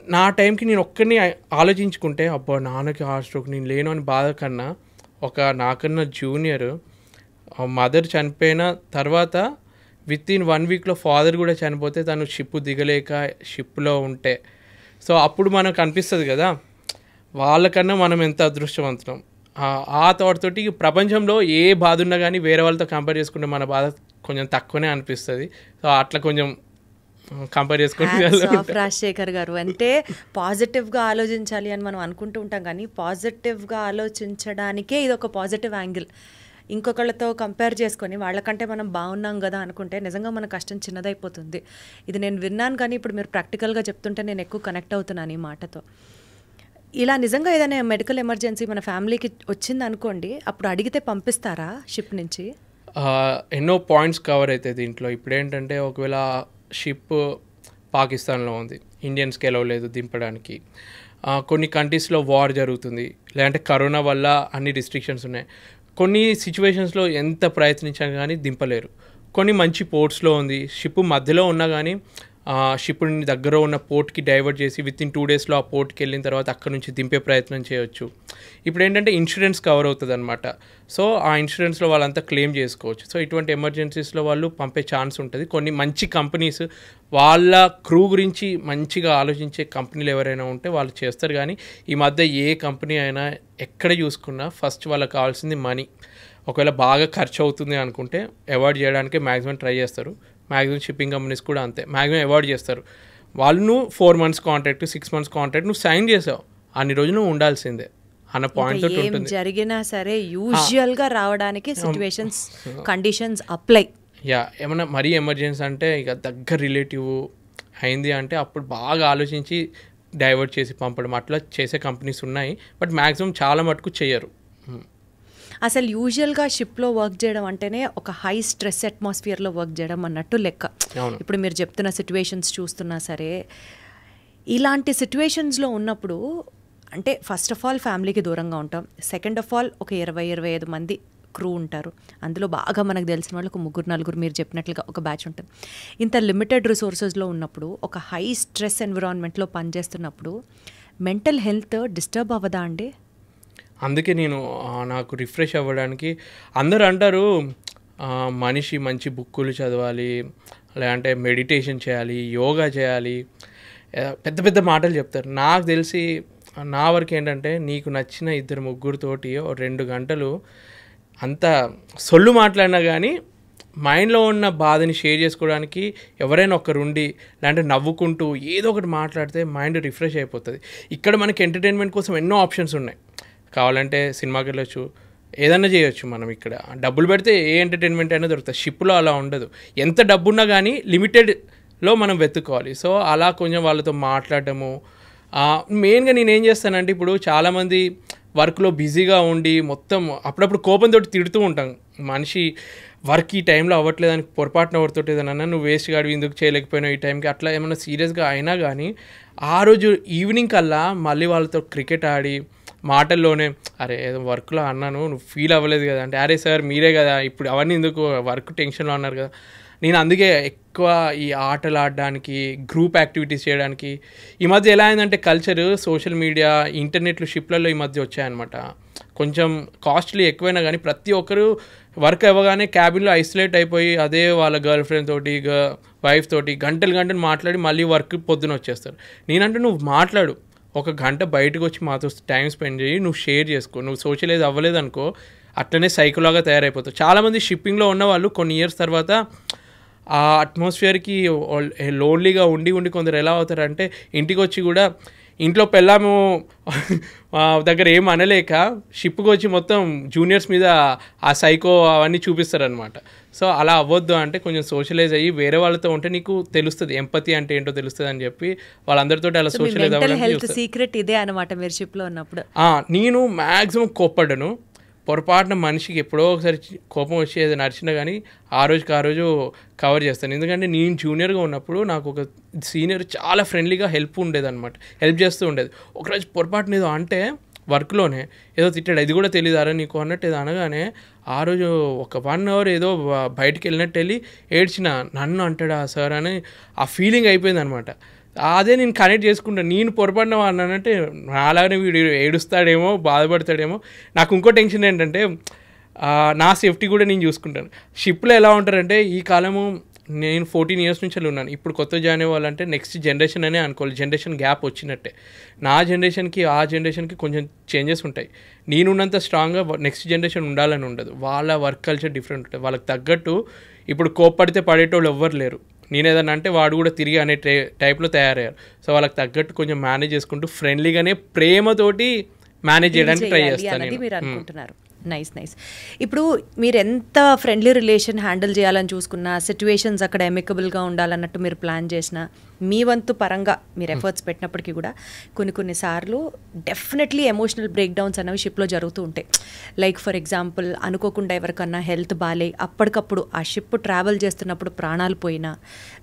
నా టైంకి నేను ఒక్కరిని ఆలోచించుకుంటే అబ్బా నాన్నకి హార్ట్ స్ట్రోక్ నేను లేను అని బాధ కన్నా, నాకన్నా జూనియర్ మదర్ చనిపోయిన తర్వాత వితిన్ 1 వీక్లో ఫాదర్ కూడా చనిపోతే తను షిప్ దిగలేక షిప్లో ఉంటే, సో అప్పుడు మనకు అనిపిస్తుంది కదా వాళ్ళకన్నా మనం ఎంత అదృష్టవంతులం. ఆ థాట్ తోటి ప్రపంచంలో ఏ బాధ ఉన్నా కానీ వేరే వాళ్ళతో కంపేర్ చేసుకుంటే మన బాధ కొంచెం తక్కువనే అనిపిస్తుంది. సో అట్లా కొంచెం కంపేర్ చేసుకుంటే. రాజశేఖర్ గారు అంటే పాజిటివ్గా ఆలోచించాలి అని మనం అనుకుంటూ ఉంటాం, కానీ పాజిటివ్గా ఆలోచించడానికే ఇది ఒక పాజిటివ్ యాంగిల్. ఇంకొకళ్ళతో కంపేర్ చేసుకొని వాళ్ళకంటే మనం బాగున్నాం కదా అనుకుంటే నిజంగా మన కష్టం చిన్నదైపోతుంది. ఇది నేను విన్నాను, కానీ ఇప్పుడు మీరు ప్రాక్టికల్గా చెప్తుంటే నేను ఎక్కువ కనెక్ట్ అవుతున్నాను ఈ మాటతో. ఇలా నిజంగా ఏదైనా మెడికల్ ఎమర్జెన్సీ మన ఫ్యామిలీకి వచ్చింది అనుకోండి, అప్పుడు అడిగితే పంపిస్తారా షిప్ నుంచి? ఎన్నో పాయింట్స్ కవర్ అవుతాయి దీంట్లో. ఇప్పుడు ఏంటంటే ఒకవేళ షిప్ పాకిస్తాన్లో ఉంది, ఇండియన్స్కి ఎలవ్ లేదు దింపడానికి, కొన్ని కంట్రీస్లో వార్ జరుగుతుంది, లేదంటే కరోనా వల్ల అన్ని రిస్ట్రిక్షన్స్ ఉన్నాయి. కొన్ని సిచ్యువేషన్స్లో ఎంత ప్రయత్నించాను కానీ దింపలేరు. కొన్ని మంచి పోర్ట్స్లో ఉంది, షిప్ మధ్యలో ఉన్నా కానీ షిప్ని దగ్గర ఉన్న పోర్ట్కి డైవర్ట్ చేసి వితిన్ 2 డేస్లో ఆ పోర్ట్కి వెళ్ళిన తర్వాత అక్కడ నుంచి దింపే ప్రయత్నం చేయొచ్చు. ఇప్పుడు ఏంటంటే ఇన్సూరెన్స్ కవర్ అవుతుంది అనమాట. సో ఆ ఇన్సూరెన్స్లో వాళ్ళంతా క్లెయిమ్ చేసుకోవచ్చు. సో ఇటువంటి ఎమర్జెన్సీస్లో వాళ్ళు పంపే ఛాన్స్ ఉంటుంది. కొన్ని మంచి కంపెనీస్ వాళ్ళ క్రూ గురించి మంచిగా ఆలోచించే కంపెనీలు ఎవరైనా ఉంటే వాళ్ళు చేస్తారు. కానీ ఈ మధ్య ఏ కంపెనీ అయినా ఎక్కడ చూసుకున్నా ఫస్ట్ వాళ్ళకి కావాల్సింది మనీ. ఒకవేళ బాగా ఖర్చు అవుతుంది అనుకుంటే అవాయిడ్ చేయడానికి మ్యాక్సిమం ట్రై చేస్తారు. మ్యాక్సిమం షిప్పింగ్ కంపెనీస్ కూడా అంతే, మ్యాక్సిమం అవాయిడ్ చేస్తారు. వాళ్ళు నువ్వు 4 months కాంట్రాక్ట్, 6 months కాంట్రాక్ట్ నువ్వు సైన్ చేసావు, అన్ని రోజులు నువ్వు ఉండాల్సిందే అన్న పాయింట్ తోటి ఉంటుంది. జరిగినా సరే యూజువల్గా రావడానికి సిచ్యువేషన్స్ కండిషన్స్ అప్లై. ఏమన్నా మరీ ఎమర్జెన్సీ అంటే ఇక దగ్గర రిలేటివ్ అయింది అంటే అప్పుడు బాగా ఆలోచించి డైవర్ట్ చేసి పంపడం అట్లా చేసే కంపెనీస్ ఉన్నాయి. బట్ మ్యాక్సిమం చాలా మటుకు చేయరు. అసలు యూజువల్గా షిప్లో వర్క్ చేయడం అంటేనే ఒక హై స్ట్రెస్ అట్మాస్ఫియర్లో వర్క్ చేయడం అన్నట్టు లెక్క. ఇప్పుడు మీరు చెప్తున్న సిచ్యువేషన్స్ చూస్తున్నా సరే, ఇలాంటి సిచ్యువేషన్స్లో ఉన్నప్పుడు అంటే ఫస్ట్ ఆఫ్ ఆల్ ఫ్యామిలీకి దూరంగా ఉంటాం, సెకండ్ ఆఫ్ ఆల్ ఒక 20-25 మంది క్రూ ఉంటారు. అందులో బాగా మనకు తెలిసిన వాళ్ళు ఒక 3-4 మీరు చెప్పినట్లుగా ఒక బ్యాచ్ ఉంటుంది. ఇంత లిమిటెడ్ రిసోర్సెస్లో ఉన్నప్పుడు, ఒక హై స్ట్రెస్ ఎన్విరాన్మెంట్లో పనిచేస్తున్నప్పుడు మెంటల్ హెల్త్ డిస్టర్బ్ అవ్వదా అండి? అందుకే నేను నాకు రిఫ్రెష్ అవ్వడానికి అందరూ అంటారు మనిషి మంచి బుక్కులు చదవాలి, లేదంటే మెడిటేషన్ చేయాలి, యోగా చేయాలి, పెద్ద పెద్ద మాటలు చెప్తారు. నాకు తెలిసి నా వరకు ఏంటంటే నీకు నచ్చిన 2-3తోటి 2 గంటలు అంత సొల్లు మాట్లాడినా కానీ మైండ్లో ఉన్న బాధని షేర్ చేసుకోవడానికి ఎవరైనా ఒకరుండి, లేదంటే నవ్వుకుంటూ ఏదో ఒకటి మాట్లాడితే మైండ్ రిఫ్రెష్ అయిపోతుంది. ఇక్కడ మనకి ఎంటర్టైన్మెంట్ కోసం ఎన్నో ఆప్షన్స్ ఉన్నాయి. కావాలంటే సినిమాకి వెళ్ళొచ్చు, ఏదన్నా చేయొచ్చు. మనం ఇక్కడ డబ్బులు పెడితే ఏ ఎంటర్టైన్మెంట్ అయినా దొరుకుతుంది. షిప్లో అలా ఉండదు. ఎంత డబ్బున్నా కానీ లిమిటెడ్లో మనం వెతుక్కోవాలి. సో అలా కొంచెం వాళ్ళతో మాట్లాడటము. మెయిన్గా నేను ఏం చేస్తానంటే, ఇప్పుడు చాలామంది వర్క్లో బిజీగా ఉండి మొత్తం అప్పుడప్పుడు కోపంతో తిడుతూ ఉంటాం. మనిషి వర్క్ ఈ టైంలో అవ్వట్లేదని పొరపాటున ఎవరితో ఏదన్నా నువ్వు వేస్ట్ గాడివి ఎందుకు చేయలేకపోయినావు ఈ టైంకి అట్లా ఏమైనా సీరియస్గా అయినా కానీ ఆ రోజు ఈవినింగ్ కల్లా మళ్ళీ వాళ్ళతో క్రికెట్ ఆడి మాటల్లోనే అరే ఏదో వర్క్లో అన్నాను నువ్వు ఫీల్ అవ్వలేదు కదా అంటే, అరే సార్ మీరే కదా ఇప్పుడు అవన్నీ ఎందుకు వర్క్ టెన్షన్లో అన్నారు కదా. నేను అందుకే ఎక్కువ ఈ ఆటలు ఆడడానికి, గ్రూప్ యాక్టివిటీస్ చేయడానికి. ఈ మధ్య ఎలా అయిందంటే కల్చర్, సోషల్ మీడియా, ఇంటర్నెట్లు షిప్లలో ఈ మధ్య వచ్చాయన్నమాట. కొంచెం కాస్ట్లీ ఎక్కువైనా కానీ ప్రతి ఒక్కరు వర్క్ అవ్వగానే క్యాబిన్లో ఐసోలేట్ అయిపోయి అదే వాళ్ళ గర్ల్ ఫ్రెండ్ తోటి, వైఫ్ తోటి గంటలు మాట్లాడి మళ్ళీ వర్క్ పొద్దున వచ్చేస్తారు. నేనంటే నువ్వు మాట్లాడు, 1 గంట బయటకు వచ్చి మాతో టైం స్పెండ్ చేయి, నువ్వు షేర్ చేసుకో. నువ్వు సోషలైజ్ అవ్వలేదు అనుకో అట్లనే సైకోలాగా తయారైపోతావు. చాలామంది షిప్పింగ్లో ఉన్న వాళ్ళు కొన్ని ఇయర్స్ తర్వాత ఆ అట్మాస్ఫియర్కి లోన్లీగా ఉండి కొందరు ఎలా అవుతారంటే ఇంటికి వచ్చి కూడా ఇంట్లో పెళ్ళాము దగ్గర ఏం అనలేక షిప్కి వచ్చి మొత్తం జూనియర్స్ మీద ఆ సైకో అవన్నీ చూపిస్తారనమాట. సో అలా అవ్వద్దు అంటే కొంచెం సోషలైజ్ అయ్యి వేరే వాళ్ళతో ఉంటే నీకు తెలుస్తుంది ఎంపతి అంటే ఏంటో తెలుస్తుంది అని చెప్పి వాళ్ళందరితో అలా సోషలైజ్ అవ్వడానికి. సీక్రెట్ ఇదే అనమాట మీరు షిప్లో ఉన్నప్పుడు. నేను మ్యాక్సిమం కోప్పడ్డాను. పొరపాటున మనిషికి ఎప్పుడో ఒకసారి కోపం వచ్చి ఏదో నడిచినా కానీ ఆ రోజు కవర్ చేస్తాను. ఎందుకంటే నేను జూనియర్గా ఉన్నప్పుడు నాకు ఒక సీనియర్ చాలా ఫ్రెండ్లీగా హెల్ప్ చేస్తూ ఉండేది. ఒకరోజు పొరపాటున ఏదో అంటే వర్క్లోనే ఏదో తిట్టాడు, ఇది కూడా తెలియదారా నీకు అన్నట్టు ఏదో అనగానే ఆ రోజు ఒక 1 అవర్ ఏదో బయటికి వెళ్ళినట్టు వెళ్ళి ఏడ్చిన, నన్ను అంటాడా సార్ అని ఆ ఫీలింగ్ అయిపోయింది అనమాట. అదే నేను కనెక్ట్ చేసుకుంటాను. నేను పొరపడిన అన్నానంటే నాలాగానే వీడు ఏడుస్తాడేమో, బాధపడతాడేమో. నాకు ఇంకో టెన్షన్ ఏంటంటే నా సేఫ్టీ కూడా నేను చూసుకుంటాను. షిప్లో ఎలా ఉంటారంటే ఈ కాలము నేను 14 ఇయర్స్ నుంచి ఉన్నాను. ఇప్పుడు కొత్త జాయిన్ అవ్వాలంటే నెక్స్ట్ జనరేషన్ అనే అనుకోవాలి. జనరేషన్ గ్యాప్ వచ్చినట్టే. నా జనరేషన్కి ఆ జనరేషన్కి కొంచెం చేంజెస్ ఉంటాయి. నేనున్నంత స్ట్రాంగ్గా నెక్స్ట్ జనరేషన్ ఉండాలని ఉండదు. వాళ్ళ వర్క్ కల్చర్ డిఫరెంట్ ఉంటుంది. వాళ్ళకి తగ్గట్టు ఇప్పుడు కోప్పడితే పడేటోళ్ళు ఎవ్వరు లేరు. నేను ఏదన్నా అంటే వాడు కూడా తిరిగి అనే టైప్లో తయారయ్యారు. సో వాళ్ళకి తగ్గట్టు కొంచెం మేనేజ్ చేసుకుంటూ ఫ్రెండ్లీగానే ప్రేమతోటి మేనేజ్ చేయడానికి ట్రై చేస్తాను మీరు అనుకుంటున్నారు. నైస్. ఇప్పుడు మీరు ఎంత ఫ్రెండ్లీ రిలేషన్ హ్యాండిల్ చేయాలని చూసుకున్నా, సిచ్యువేషన్స్ అక్కడ ఎమికబుల్గా ఉండాలన్నట్టు మీరు ప్లాన్ చేసినా, మీ వంతు పరంగా మీరు ఎఫర్ట్స్ పెట్టినప్పటికీ కూడా కొన్నిసార్లు డెఫినెట్లీ ఎమోషనల్ బ్రేక్ డౌన్స్ అనేవి షిప్లో జరుగుతూ ఉంటాయి. లైక్ ఫర్ ఎగ్జాంపుల్ అనుకోకుండా ఎవరికన్నా హెల్త్ బాగాలే అప్పటికప్పుడు ఆ షిప్ ట్రావెల్ చేస్తున్నప్పుడు ప్రాణాలు పోయినా,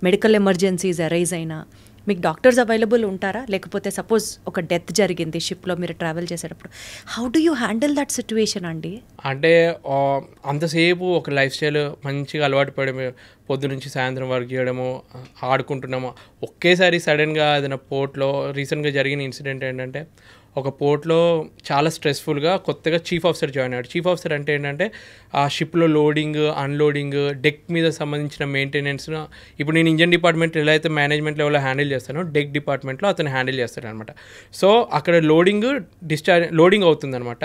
మెడికల్ ఎమర్జెన్సీస్ అరైజ్ అయినా మీకు డాక్టర్స్ అవైలబుల్ ఉంటారా? లేకపోతే సపోజ్ ఒక డెత్ జరిగింది షిప్లో మీరు ట్రావెల్ చేసేటప్పుడు, how do you handle that situation అండి? అంటే అంతసేపు ఒక లైఫ్ స్టైల్ మంచిగా అలవాటు పడము, పొద్దు నుంచి సాయంత్రం వరకు చేయడము, ఆడుకుంటున్నాము. ఒకేసారి సడన్గా ఏదైనా పోర్ట్లో రీసెంట్గా జరిగిన ఇన్సిడెంట్ ఏంటంటే ఒక పోర్ట్లో చాలా స్ట్రెస్ఫుల్గా కొత్తగా చీఫ్ ఆఫీసర్ జాయిన్ అయ్యాడు. చీఫ్ ఆఫీసర్ అంటే ఏంటంటే ఆ షిప్లో లోడింగ్, అన్లోడింగ్, డెక్ మీద సంబంధించిన మెయింటెనెన్స్. ఇప్పుడు నేను ఇంజన్ డిపార్ట్మెంట్ ఎలా అయితే మేనేజ్మెంట్ లెవెల్లో హ్యాండిల్ చేస్తానో డెక్ డిపార్ట్మెంట్లో అతను హ్యాండిల్ చేస్తాడు అనమాట. సో అక్కడ లోడింగ్ అవుతుందన్నమాట.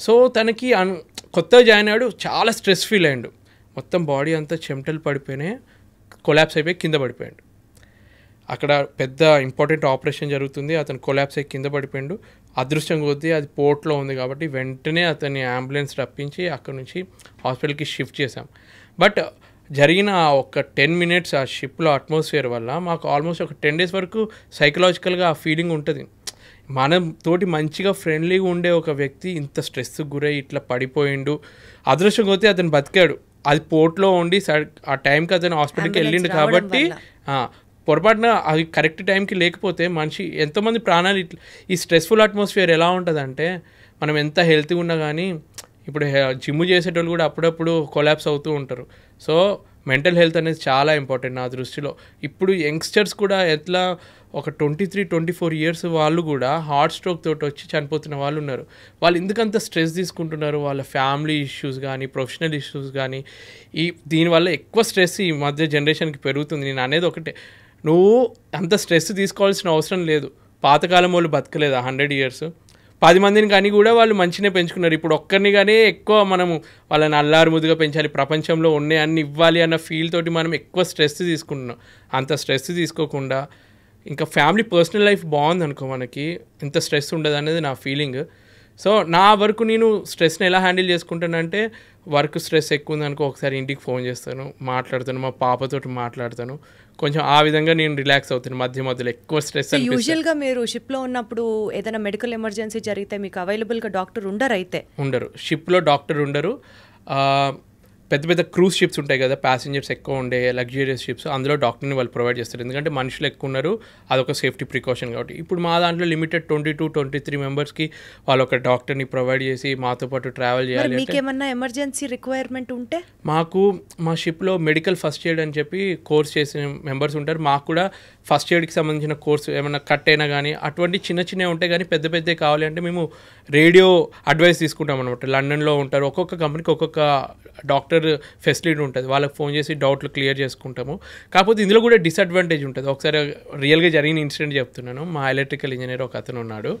సో తనకి కొత్తగా జాయిన్ అయ్యాడు, చాలా స్ట్రెస్ ఫీల్ అయ్యాడు. మొత్తం బాడీ అంతా చెమటలు పడిపోయినాయి, కొలాప్స్ అయిపోయి కింద పడిపోయాడు. అక్కడ పెద్ద ఇంపార్టెంట్ ఆపరేషన్ జరుగుతుంది, అతను కొలాప్స్ అయ్యి కింద పడిపోయాడు. అదృష్టం కొద్దీ అది పోర్ట్లో ఉంది కాబట్టి వెంటనే అతన్ని అంబులెన్స్ రప్పించి అక్కడ నుంచి హాస్పిటల్కి షిఫ్ట్ చేశాం. బట్ జరిగిన ఒక 10 మినిట్స్ ఆ షిప్లో అట్మాస్ఫియర్ వల్ల మాకు ఆల్మోస్ట్ ఒక 10 డేస్ వరకు సైకలాజికల్గా ఆ ఫీలింగ్ ఉంటుంది. మనం తోటి మంచిగా ఫ్రెండ్లీగా ఉండే ఒక వ్యక్తి ఇంత స్ట్రెస్కి గురై ఇట్లా పడిపోయిండు. అదృష్టం కొద్దీ అతను బతికాడు. అది పోర్ట్లో ఉండి ఆ టైంకి అతను హాస్పిటల్కి వెళ్ళిండు కాబట్టి. పొరపాటున అది కరెక్ట్ టైంకి లేకపోతే మనిషి ఎంతోమంది ప్రాణాలు. ఈ స్ట్రెస్ఫుల్ అట్మాస్ఫియర్ ఎలా ఉంటుందంటే మనం ఎంత హెల్తీగా ఉన్నా కానీ ఇప్పుడు జిమ్ చేసేటోళ్ళు కూడా అప్పుడప్పుడు కొలాప్స్ అవుతూ ఉంటారు. సో మెంటల్ హెల్త్ అనేది చాలా ఇంపార్టెంట్ నా దృష్టిలో. ఇప్పుడు యంగ్స్టర్స్ కూడా ఎట్లా ఒక 23-24 ఇయర్స్ వాళ్ళు కూడా హార్ట్ స్ట్రోక్ తోటి వచ్చి చనిపోతున్న వాళ్ళు ఉన్నారు. వాళ్ళు ఎందుకంత స్ట్రెస్ తీసుకుంటున్నారు? వాళ్ళ ఫ్యామిలీ ఇష్యూస్ కానీ, ప్రొఫెషనల్ ఇష్యూస్ కానీ, దీనివల్ల ఎక్కువ స్ట్రెస్ ఈ మధ్య జనరేషన్కి పెరుగుతుంది. నేను అనేది ఒకటే, నువ్వు అంత స్ట్రెస్ తీసుకోవాల్సిన అవసరం లేదు. పాతకాలం వాళ్ళు బతకలేదా 100 ఇయర్స్? 10 మందిని కానీ కూడా వాళ్ళు మంచినే పెంచుకున్నారు. ఇప్పుడు ఒక్కరిని కానీ ఎక్కువ మనము వాళ్ళని అల్లారు ముద్దుగా పెంచాలి, ప్రపంచంలో ఉన్నాయి అన్ని ఇవ్వాలి అన్న ఫీల్ తోటి మనం ఎక్కువ స్ట్రెస్ తీసుకుంటున్నాం. అంత స్ట్రెస్ తీసుకోకుండా ఇంకా ఫ్యామిలీ పర్సనల్ లైఫ్ బాగుంది అనుకో, మనకి ఇంత స్ట్రెస్ ఉండదు అనేది నా ఫీలింగ్. సో నా వరకు నేను స్ట్రెస్ని ఎలా హ్యాండిల్ చేసుకుంటానంటే, వర్క్ స్ట్రెస్ ఎక్కువ ఉందనుకో ఒకసారి ఇంటికి ఫోన్ చేస్తాను, మాట్లాడతాను, మా పాపతోటి మాట్లాడతాను, కొంచెం ఆ విధంగా నేను రిలాక్స్ అవుతాను. మధ్యలో ఎక్కువ స్ట్రెస్ యూజువల్గా మీరు షిప్లో ఉన్నప్పుడు ఏదైనా మెడికల్ ఎమర్జెన్సీ జరిగితే మీకు అవైలబుల్గా డాక్టర్ ఉండరు. షిప్లో డాక్టర్ ఉండరు. పెద్ద పెద్ద క్రూజ్ షిప్స్ ఉంటాయి కదా, ప్యాసింజర్స్ ఎక్కువ ఉండే లగ్జూరియస్ షిప్స్, అందులో డాక్టర్ని వాళ్ళు ప్రొవైడ్ చేస్తారు. ఎందుకంటే మనుషులు ఎక్కువ ఉన్నారు, అదొక సేఫ్టీ ప్రికాషన్ కాబట్టి. ఇప్పుడు మా దాంట్లో లిమిటెడ్ 22-23 మెంబర్స్కి వాళ్ళు ఒక డాక్టర్ని ప్రొవైడ్ చేసి మాతో పాటు ట్రావెల్ చేయాలి. మీకేమన్నా ఎమర్జెన్సీ రిక్వైర్మెంట్ ఉంటే మా షిప్లో మెడికల్ ఫస్ట్ ఎయిడ్ అని చెప్పి కోర్స్ చేసిన మెంబర్స్ ఉంటారు. మాకు కూడా ఫస్ట్ ఎయిడ్కి సంబంధించిన కోర్సు ఏమైనా కట్ అయినా కానీ అటువంటి చిన్న చిన్నవి ఉంటాయి. కానీ పెద్ద పెద్దవి కావాలి అంటే మేము రేడియో అడ్వైస్ తీసుకుంటాం అనమాట. లండన్లో ఉంటారు, ఒక్కొక్క కంపెనీకి ఒక్కొక్క డాక్టర్ ఫెసిలిటీ ఉంటుంది, వాళ్ళకి ఫోన్ చేసి డౌట్లు క్లియర్ చేసుకుంటాము. కాకపోతే ఇందులో కూడా డిసడ్వాంటేజ్ ఉంటుంది. ఒకసారి రియల్గా జరిగిన ఇన్సిడెంట్ చెప్తున్నాను. మా ఎలక్ట్రికల్ ఇంజనీర్ ఒక అతను ఉన్నాడు,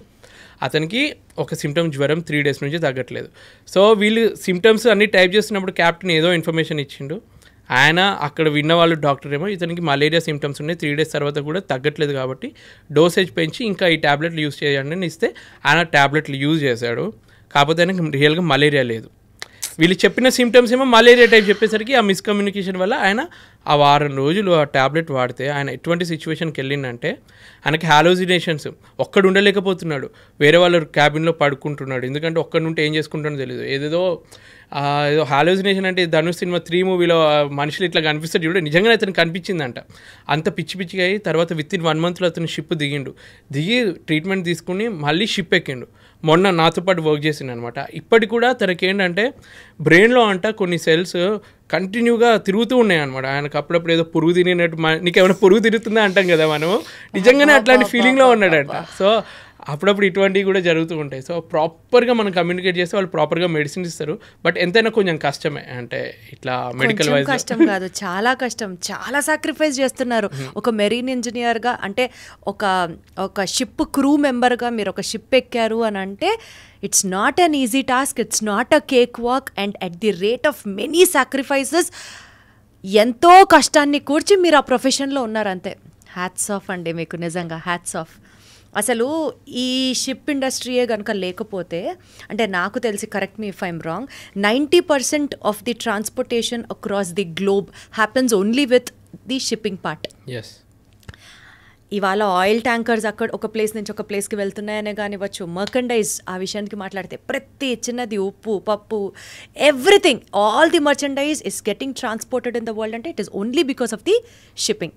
అతనికి ఒక సిమ్టమ్ జ్వరం 3 days నుంచి తగ్గట్లేదు. సో వీళ్ళు సిమ్టమ్స్ అన్నీ టైప్ చేస్తున్నప్పుడు క్యాప్టెన్ ఏదో ఇన్ఫర్మేషన్ ఇచ్చిండు. ఆయన అక్కడ విన్న వాళ్ళు డాక్టర్ ఏమో ఇతనికి మలేరియా సిమ్టమ్స్ ఉన్నాయి, 3 days తర్వాత కూడా తగ్గట్లేదు కాబట్టి డోసేజ్ పెంచి ఇంకా ఈ ట్యాబ్లెట్లు యూజ్ చేయండి అని ఇస్తే ఆయన ట్యాబ్లెట్లు యూజ్ చేశాడు. కాకపోతే ఆయనకి రియల్గా మలేరియా లేదు. వీళ్ళు చెప్పిన సిమ్టమ్స్ ఏమో మలేరియా టైప్ చెప్పేసరికి ఆ మిస్కమ్యూనికేషన్ వల్ల ఆయన ఆ 1 వారం రోజులు ఆ ట్యాబ్లెట్ వాడితే ఆయన ఎటువంటి సిచ్యువేషన్కి వెళ్ళిందంటే, ఆయనకి హాలోజినేషన్స్, ఒక్కడు ఉండలేకపోతున్నాడు, వేరే వాళ్ళ క్యాబిన్లో పడుకుంటున్నాడు. ఎందుకంటే ఒక్కడి నుండి ఏం చేసుకుంటాడో తెలియదు. ఏదో హాలోజినేషన్ అంటే ధనుష్ సినిమా 3 మూవీలో మనుషులు ఇట్లా కనిపిస్తాడు చూడ, నిజంగానే అతను కనిపించిందంట. అంత పిచ్చి పిచ్చిగా అయ్యి తర్వాత వితిన్ 1 monthలో అతను షిప్ దిగి ట్రీట్మెంట్ తీసుకుని మళ్ళీ షిప్ ఎక్కిండు. మొన్న నాతో పాటు వర్క్ చేసిండు అనమాట. ఇప్పటికి కూడా తనకి ఏంటంటే బ్రెయిన్లో అంట కొన్ని సెల్స్ కంటిన్యూగా తిరుగుతూ ఉన్నాయి అనమాట. ఆయనకు అప్పుడప్పుడు ఏదో పురుగు తిరిగినట్టు, నీకేమైనా పురుగు తిరుగుతుందా అంటాం కదా మనము, నిజంగానే అట్లాంటి ఫీలింగ్లో ఉన్నాడంట. సో అప్పుడప్పుడు ఇటువంటివి కూడా జరుగుతూ ఉంటాయి. సో ప్రాపర్గా మనం కమ్యూనికేట్ చేస్తే వాళ్ళు ప్రాపర్గా మెడిసిన్ ఇస్తారు. బట్ ఎంతైనా కొంచెం కష్టమే, అంటే ఇట్లా మెడికల్ వైజ్ కష్టం కాదు, చాలా కష్టం, చాలా సాక్రిఫైస్ చేస్తున్నారు. ఒక మెరీన్ ఇంజనీర్గా అంటే ఒక షిప్ క్రూ మెంబర్గా మీరు ఒక షిప్ ఎక్కారు అని అంటే it's not an easy task, it's not a cake walk. And at the rate of many sacrifices ఎంతో కష్టాన్ని కూర్చి మీరు ఆ ప్రొఫెషన్లో ఉన్నారు. అంతే, హ్యాట్స్ ఆఫ్ అండి మీకు, నిజంగా హ్యాట్స్ ఆఫ్. అసలు ఈ షిప్ ఇండస్ట్రీయే కనుక లేకపోతే, అంటే నాకు తెలిసి, correct me if I'm wrong, 90% of the transportation across the globe happens only with the shipping part. ఇవాళ ఆయిల్ ట్యాంకర్స్ అక్కడ ఒక ప్లేస్ నుంచి ఒక ప్లేస్కి వెళ్తున్నాయనే కానివ్వచ్చు, మర్కండైజ్ ఆ విషయానికి మాట్లాడితే ప్రతి చిన్నది, ఉప్పు, పప్పు, everything, all the merchandise is getting transported in the world అంటే it is only because of the shipping.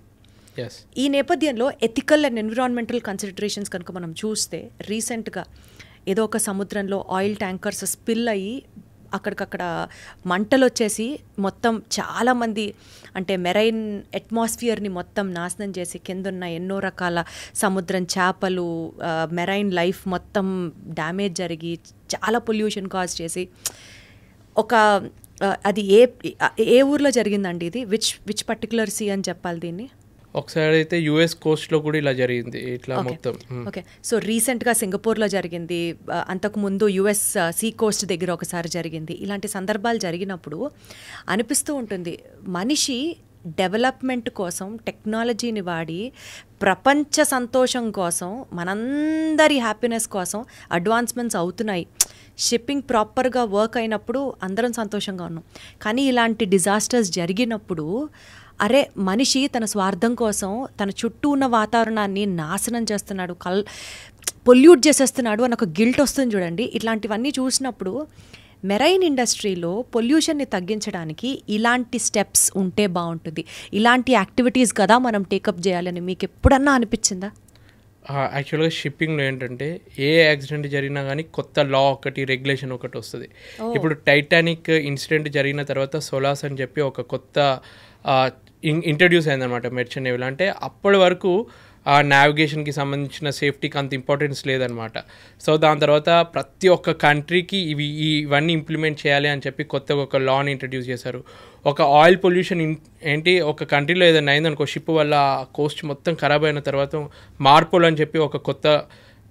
ఈ నేపథ్యంలో ఎథికల్ అండ్ ఎన్విరాన్మెంటల్ కన్సిడరేషన్స్ కనుక మనం చూస్తే, రీసెంట్గా ఏదో ఒక సముద్రంలో ఆయిల్ ట్యాంకర్స్ స్పిల్ అయ్యి అక్కడికక్కడ మంటలు వచ్చేసి మొత్తం చాలామంది, అంటే మెరైన్ అట్మాస్ఫియర్ని మొత్తం నాశనం చేసి కిందున్న ఎన్నో రకాల సముద్రం చేపలు, మెరైన్ లైఫ్ మొత్తం డ్యామేజ్ జరిగి చాలా పొల్యూషన్ కాజ్ చేసి అది ఏ ఊర్లో జరిగిందండి ఇది? విచ్ పర్టికులర్ సీ అని చెప్పాలి దీన్ని? ఒకసారి అయితే యుఎస్ కోస్ట్లో కూడా ఇలా జరిగింది ఇట్లా మొత్తం. ఓకే, సో రీసెంట్గా సింగపూర్లో జరిగింది, అంతకుముందు యుఎస్ సీ కోస్ట్ దగ్గర ఒకసారి జరిగింది. ఇలాంటి సందర్భాలు జరిగినప్పుడు అనిపిస్తూ ఉంటుంది, మనిషి డెవలప్మెంట్ కోసం టెక్నాలజీని వాడి ప్రపంచ సంతోషం కోసం, మనందరి హ్యాపీనెస్ కోసం అడ్వాన్స్మెంట్స్ అవుతున్నాయి. షిప్పింగ్ ప్రాపర్గా వర్క్ అయినప్పుడు అందరం సంతోషంగా ఉన్నాం. కానీ ఇలాంటి డిజాస్టర్స్ జరిగినప్పుడు అరే మనిషి తన స్వార్థం కోసం తన చుట్టూ ఉన్న వాతావరణాన్ని నాశనం చేస్తున్నాడు, పొల్యూట్ చేసేస్తున్నాడు అని ఒక గిల్ట్ వస్తుంది చూడండి. ఇట్లాంటివన్నీ చూసినప్పుడు మెరైన్ ఇండస్ట్రీలో పొల్యూషన్ని తగ్గించడానికి ఇలాంటి స్టెప్స్ ఉంటే బాగుంటుంది, ఇలాంటి యాక్టివిటీస్ కదా మనం టేకప్ చేయాలని మీకు ఎప్పుడన్నా అనిపించిందా? యాక్చువల్గా షిప్పింగ్లో ఏంటంటే ఏ యాక్సిడెంట్ జరిగినా కానీ కొత్త లా ఒకటి రెగ్యులేషన్ ఒకటి వస్తుంది. ఇప్పుడు టైటానిక్ ఇన్సిడెంట్ జరిగిన తర్వాత సోలాస్ అని చెప్పి ఒక కొత్త ఇంట్రడ్యూస్ అయిందనమాట మెర్చెంట్ నేవీలో. అంటే అప్పటి వరకు ఆ నావిగేషన్కి సంబంధించిన సేఫ్టీకి అంత ఇంపార్టెన్స్ లేదనమాట. సో దాని తర్వాత ప్రతి ఒక్క కంట్రీకి ఇవన్నీ ఇంప్లిమెంట్ చేయాలి అని చెప్పి కొత్తగా ఒక లాని ఇంట్రడ్యూస్ చేశారు. ఒక ఆయిల్ పొల్యూషన్ ఏంటి ఒక కంట్రీలో ఏదైనా అయిందనుకో షిప్ వల్ల కోస్ట్ మొత్తం ఖరాబ్ అయిన తర్వాత మార్పులు అని చెప్పి ఒక కొత్త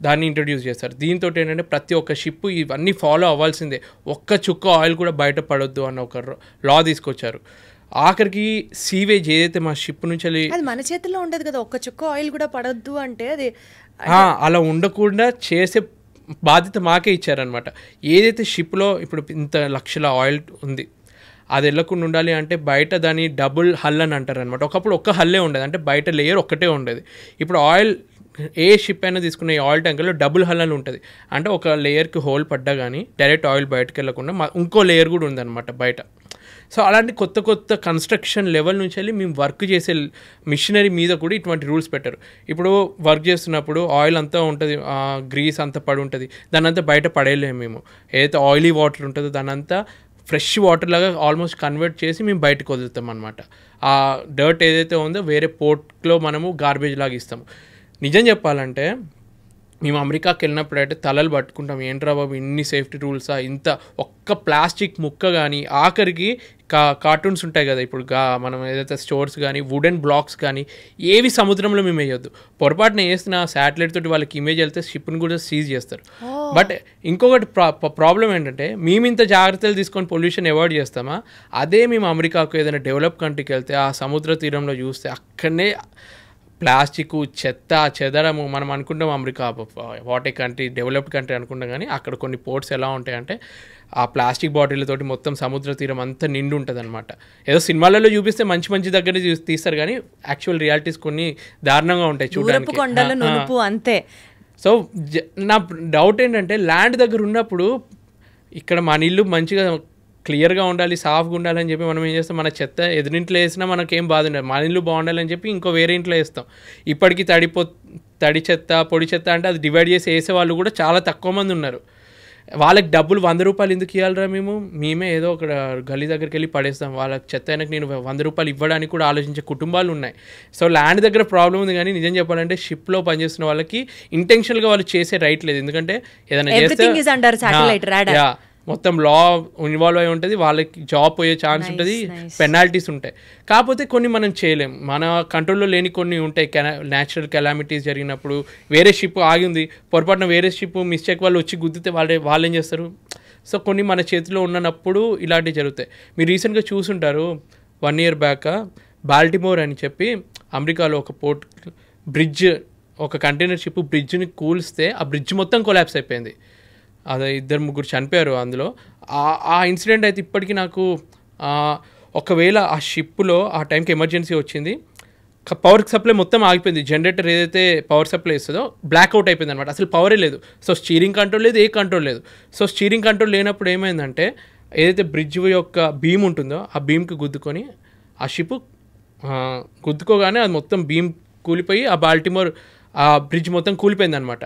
దాన్ని ఇంట్రడ్యూస్ చేస్తారు. దీంతో ఏంటంటే ప్రతి ఒక్క షిప్ ఇవన్నీ ఫాలో అవ్వాల్సిందే, ఒక్క చుక్క ఆయిల్ కూడా బయట పడొద్దు అన్న ఒక లా తీసుకొచ్చారు. ఆఖరికి సీవేజ్ ఏదైతే మా షిప్ నుంచి అది మన చేతిలో ఉండదు కదా, ఒక్క చుక్క ఆయిల్ కూడా పడొద్దు అంటే అది అలా ఉండకుండా చేసే బాధ్యత మాకే ఇచ్చారనమాట. ఏదైతే షిప్లో ఇప్పుడు ఇంత లక్షల ఆయిల్ ఉంది అది వెళ్ళకుండా ఉండాలి అంటే బయట దాన్ని డబుల్ హల్ అని అంటారు అనమాట. ఒకప్పుడు ఒక్క హల్లే ఉండేది, అంటే బయట లేయర్ ఒక్కటే ఉండేది. ఇప్పుడు ఆయిల్ ఏ షిప్ అయినా తీసుకున్న ఈ ఆయిల్ ట్యాంకర్లో డబుల్ హల్ అని ఉంటుంది. అంటే ఒక లేయర్కి హోల్ పడ్డా కానీ డైరెక్ట్ ఆయిల్ బయటకు వెళ్ళకుండా ఇంకో లేయర్ కూడా ఉందన్నమాట బయట. సో అలాంటి కొత్త కొత్త కన్స్ట్రక్షన్ లెవెల్ నుంచి వెళ్ళి మేము వర్క్ చేసే మిషనరీ మీద కూడా ఇటువంటి రూల్స్ పెట్టారు. ఇప్పుడు వర్క్ చేస్తున్నప్పుడు ఆయిల్ అంతా ఉంటుంది, గ్రీస్ అంతా పడి ఉంటుంది, దాన్ని అంతా బయట పడేయలేము మేము. ఏదైతే ఆయిలీ వాటర్ ఉంటుందో దాని అంతా ఫ్రెష్ వాటర్ లాగా ఆల్మోస్ట్ కన్వర్ట్ చేసి మేము బయటకు వదులుతాం అనమాట. ఆ డర్ట్ ఏదైతే ఉందో వేరే పోర్ట్లో మనము గార్బేజ్ లాగా ఇస్తాము. నిజం చెప్పాలంటే మేము అమెరికాకి వెళ్ళినప్పుడు అయితే తలలు పట్టుకుంటాం, ఏంట్రా బాబు ఇన్ని సేఫ్టీ రూల్సా, ఇంత ఒక్క ప్లాస్టిక్ ముక్క కానీ ఆఖరికి కార్టూన్స్ ఉంటాయి కదా ఇప్పుడు మనం ఏదైతే స్టోర్స్ కానీ వుడెన్ బ్లాక్స్ కానీ ఏవి సముద్రంలో మేము వేయొద్దు. పొరపాటున వేసిన శాటిలైట్ తోటి వాళ్ళకి ఇమేజ్ వెళ్తే షిప్ని కూడా సీజ్ చేస్తారు. బట్ ఇంకొకటి ప్రాబ్లం ఏంటంటే మేము ఇంత జాగ్రత్తలు తీసుకొని పొల్యూషన్ అవాయిడ్ చేస్తామా, అదే మేము అమెరికాకు ఏదైనా డెవలప్ కంట్రీకి వెళ్తే ఆ సముద్ర తీరంలో చూస్తే అక్కడనే ప్లాస్టిక్ చెత్త చెదరము. మనం అనుకుంటాం America what a country developed country అనుకుంటాం, కానీ అక్కడ కొన్ని పోర్ట్స్ ఎలా ఉంటాయంటే ఆ ప్లాస్టిక్ బాటిల్తోటి మొత్తం సముద్ర తీరం అంతా నిండి ఉంటుంది అనమాట. ఏదో సినిమాలలో చూపిస్తే మంచి మంచి దగ్గర తీస్తారు కానీ యాక్చువల్ రియాలిటీస్ కొన్ని దారుణంగా ఉంటాయి చూడడానికి అంతే. సో నా డౌట్ ఏంటంటే ల్యాండ్ దగ్గర ఉన్నప్పుడు ఇక్కడ మన ఇల్లు మంచిగా క్లియర్గా ఉండాలి, సాఫ్గా ఉండాలని చెప్పి మనం ఏం చేస్తాం, మన చెత్త ఎదురింట్లో వేసినా మనకేం బాధ ఉండదు, మన ఇల్లు బాగుండాలని చెప్పి ఇంకో వేరే ఇంట్లో వేస్తాం. ఇప్పటికీ తడి చెత్త పొడి చెత్త అంటే అది డివైడ్ చేసి వేసే వాళ్ళు కూడా చాలా తక్కువ మంది ఉన్నారు. వాళ్ళకి డబ్బులు 100 రూపాయలు ఎందుకు ఇవ్వాలరా, మేమే ఏదో ఒక గల్లీ దగ్గరికి వెళ్ళి పడేస్తాం. వాళ్ళకి చెత్త అయినాక నేను 100 రూపాయలు ఇవ్వడానికి కూడా ఆలోచించే కుటుంబాలు ఉన్నాయి. సో ల్యాండ్ దగ్గర ప్రాబ్లం ఉంది, కానీ నిజం చెప్పాలంటే షిప్లో పనిచేస్తున్న వాళ్ళకి ఇంటెన్షనల్గా వాళ్ళు చేసే రైట్ లేదు. ఎందుకంటే ఏదైనా చేస్తే మొత్తం లా ఇన్వాల్వ్ అయి ఉంటుంది, వాళ్ళకి జాబ్ పోయే ఛాన్స్ ఉంటుంది, పెనాల్టీస్ ఉంటాయి. కాకపోతే కొన్ని మనం చేయలేం, మన కంట్రోల్లో లేని కొన్ని ఉంటాయి. న్యాచురల్ కెలామిటీస్ జరిగినప్పుడు వేరే షిప్ ఆగింది, పొరపాటున వేరే షిప్ మిస్టేక్ వాళ్ళు వచ్చి గుద్దితే వాళ్ళు ఏం చేస్తారు. సో కొన్ని మన చేతిలో ఉన్నప్పుడు ఇలాంటివి జరుగుతాయి. మీరు రీసెంట్గా చూసుంటారు 1 year బ్యాక్ బాల్టిమోర్ అని చెప్పి అమెరికాలో ఒక పోర్ట్ బ్రిడ్జ్, ఒక కంటైనర్ షిప్ బ్రిడ్జ్ని కూల్స్తే ఆ బ్రిడ్జ్ మొత్తం కొలాప్స్ అయిపోయింది. అదే 2-3 చనిపోయారు అందులో. ఆ ఇన్సిడెంట్ అయితే ఇప్పటికీ నాకు ఒకవేళ ఆ షిప్లో ఆ టైంకి ఎమర్జెన్సీ వచ్చింది, పవర్ సప్లై మొత్తం ఆగిపోయింది, జనరేటర్ ఏదైతే పవర్ సప్లై ఇస్తుందో బ్లాక్అవుట్ అయిపోయింది అనమాట, అసలు పవరే లేదు. సో స్టీరింగ్ కంట్రోల్ లేదు, ఏ కంట్రోల్ లేదు. సో స్టీరింగ్ కంట్రోల్ లేనప్పుడు ఏమైందంటే ఏదైతే బ్రిడ్జ్ యొక్క బీమ్ ఉంటుందో ఆ బీమ్కి గుద్దుకొని ఆ షిప్ గుద్దుకోగానే అది మొత్తం బీమ్ కూలిపోయి ఆ బాల్టిమోర్ ఆ బ్రిడ్జ్ మొత్తం కూలిపోయింది అనమాట.